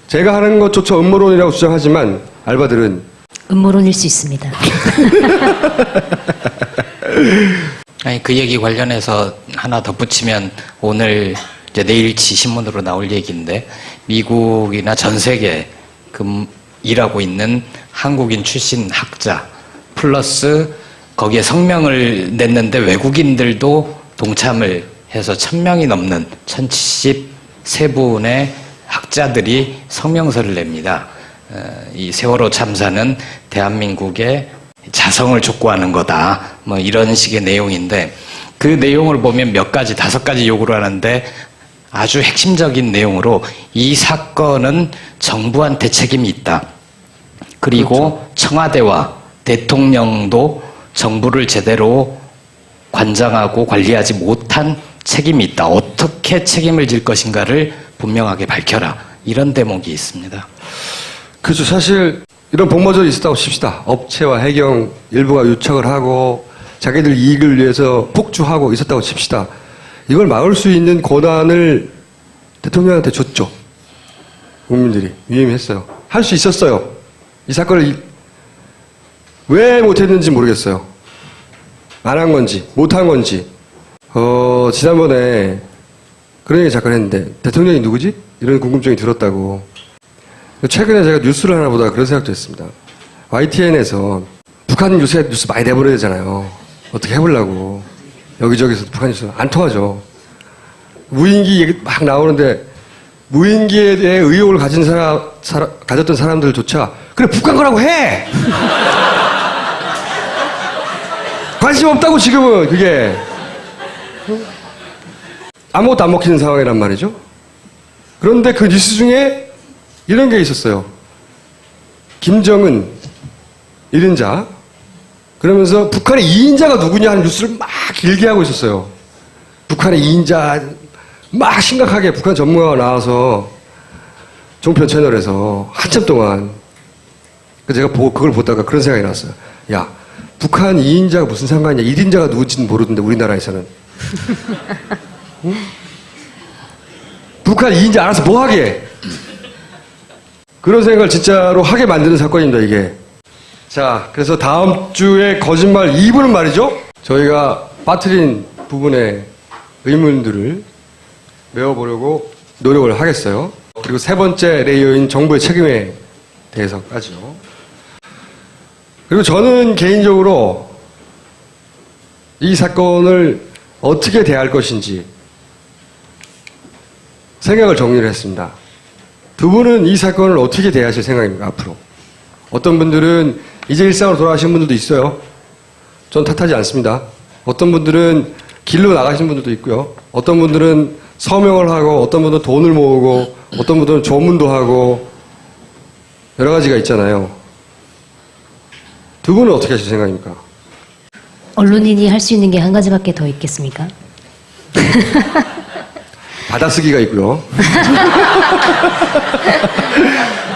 제가 하는 것조차 음모론이라고 주장하지만 알바들은 음모론일 수 있습니다. 아니, 그 얘기 관련해서 하나 덧붙이면 오늘 이제 내일치 신문으로 나올 얘기인데 미국이나 전 세계 일하고 있는 한국인 출신 학자 플러스 거기에 성명을 냈는데 외국인들도 동참을 해서 1000명이 넘는 1073분의 학자들이 성명서를 냅니다. 이 세월호 참사는 대한민국의 자성을 촉구하는 거다. 뭐 이런 식의 내용인데 그 내용을 보면 몇 가지, 5가지 요구를 하는데 아주 핵심적인 내용으로 이 사건은 정부한테 책임이 있다. 그리고 그렇죠. 청와대와 대통령도 정부를 제대로 관장하고 관리하지 못한 책임이 있다. 어떻게 책임을 질 것인가를 분명하게 밝혀라. 이런 대목이 있습니다. 그렇죠. 사실 이런 복마절이 있었다고 칩시다. 업체와 해경 일부가 유착을 하고 자기들 이익을 위해서 폭주하고 있었다고 칩시다. 이걸 막을 수 있는 권한을 대통령한테 줬죠. 국민들이 위임했어요. 할 수 있었어요. 이 사건을 왜 못했는지 모르겠어요. 안 한 건지 못한 건지. 지난번에 그런 얘기 잠깐 했는데 대통령이 누구지? 이런 궁금증이 들었다고. 최근에 제가 뉴스를 하나 보다가 그런 생각도 했습니다. YTN에서 북한 뉴스 많이 내보내야 되잖아요. 어떻게 해보려고. 여기저기서 북한 뉴스 안 통하죠. 무인기 얘기 막 나오는데 무인기에 대해 의혹을 가졌던 사람들조차 그래 북한 거라고 해! 관심 없다고 지금은 그게. 아무것도 안 먹히는 상황이란 말이죠. 그런데 그 뉴스 중에 이런 게 있었어요. 김정은 1인자 그러면서 북한의 2인자가 누구냐 하는 뉴스를 막 길게 하고 있었어요. 북한의 2인자 막 심각하게 북한 전문가가 나와서 종편 채널에서 한참 동안 제가 그걸 보다가 그런 생각이 났어요. 야, 북한 2인자가 무슨 상관이냐. 1인자가 누군지는 모르던데 우리나라에서는. 응? 북한 2인자 알아서 뭐 하게. 그런 생각을 진짜로 하게 만드는 사건입니다, 이게. 자, 그래서 다음 주에 거짓말 2부는 말이죠. 저희가 빠뜨린 부분의 의문들을 메워보려고 노력을 하겠어요. 그리고 세 번째 레이어인 정부의 책임에 대해서까지요. 그리고 저는 개인적으로 이 사건을 어떻게 대할 것인지 생각을 정리를 했습니다. 두 분은 이 사건을 어떻게 대하실 생각입니까, 앞으로? 어떤 분들은 이제 일상으로 돌아가신 분들도 있어요. 전 탓하지 않습니다. 어떤 분들은 길로 나가신 분들도 있고요. 어떤 분들은 서명을 하고, 어떤 분들은 돈을 모으고, 어떤 분들은 조문도 하고, 여러 가지가 있잖아요. 두 분은 어떻게 하실 생각입니까? 언론인이 할 수 있는 게 한 가지밖에 더 있겠습니까? 받아쓰기가 있고요.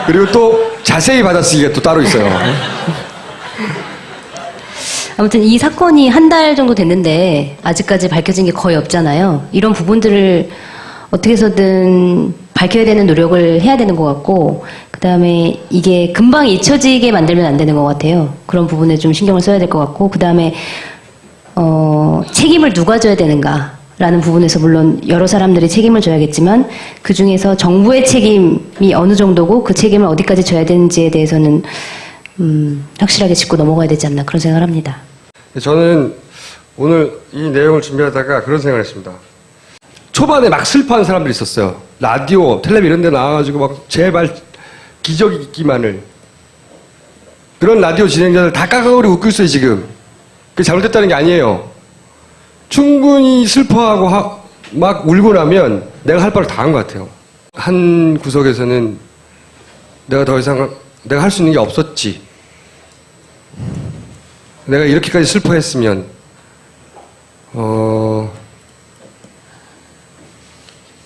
그리고 또 자세히 받아쓰기가 또 따로 있어요. 아무튼 이 사건이 한 달 정도 됐는데 아직까지 밝혀진 게 거의 없잖아요. 이런 부분들을 어떻게 해서든 밝혀야 되는 노력을 해야 되는 것 같고, 그 다음에 이게 금방 잊혀지게 만들면 안 되는 것 같아요. 그런 부분에 좀 신경을 써야 될 것 같고, 그 다음에 책임을 누가 져야 되는가 라는 부분에서 물론 여러 사람들이 책임을 져야겠지만 그 중에서 정부의 책임이 어느 정도고 그 책임을 어디까지 져야 되는지에 대해서는 확실하게 짚고 넘어가야 되지 않나 그런 생각을 합니다. 저는 오늘 이 내용을 준비하다가 그런 생각을 했습니다. 초반에 막 슬퍼하는 사람들이 있었어요. 라디오, 텔레비 이런 데 나와가지고 막 제발 기적이 있기만을. 그런 라디오 진행자들 다 까까거리고 웃고 있어요, 지금. 그게 잘못됐다는 게 아니에요. 충분히 슬퍼하고 막 울고 나면 내가 할 바를 다 한 것 같아요. 한 구석에서는 내가 더 이상 내가 할 수 있는 게 없었지. 내가 이렇게까지 슬퍼했으면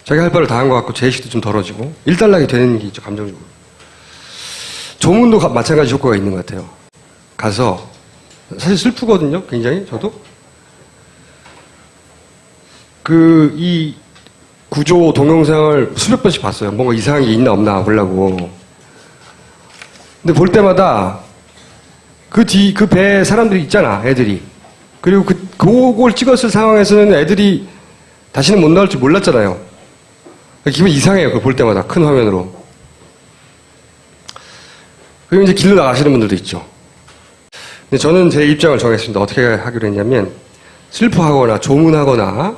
자기 할 바를 다 한 것 같고 제의식도 좀 덜어지고 일단락이 되는 게 있죠, 감정적으로. 조문도 마찬가지 효과가 있는 것 같아요. 가서 사실 슬프거든요, 굉장히. 저도 이 구조 동영상을 수백 번씩 봤어요. 뭔가 이상한 게 있나 없나 보려고. 근데 볼 때마다 그 배에 사람들이 있잖아, 애들이. 그리고 그걸 찍었을 상황에서는 애들이 다시는 못 나올 줄 몰랐잖아요. 기분이 이상해요, 그걸 볼 때마다, 큰 화면으로. 그리고 이제 길로 나가시는 분들도 있죠. 근데 저는 제 입장을 정했습니다. 어떻게 하기로 했냐면, 슬퍼하거나 조문하거나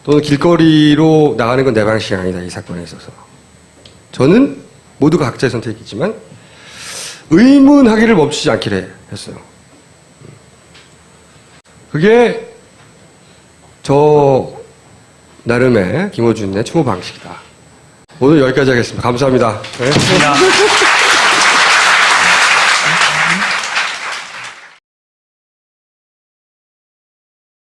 또는 길거리로 나가는 건 내 방식이 아니다, 이 사건에 있어서. 저는 모두가 각자의 선택이지만 의문하기를 멈추지 않기로 했어요. 그게 저 나름의 김어준의 추모 방식이다. 오늘 여기까지 하겠습니다. 감사합니다. 네. 고맙습니다.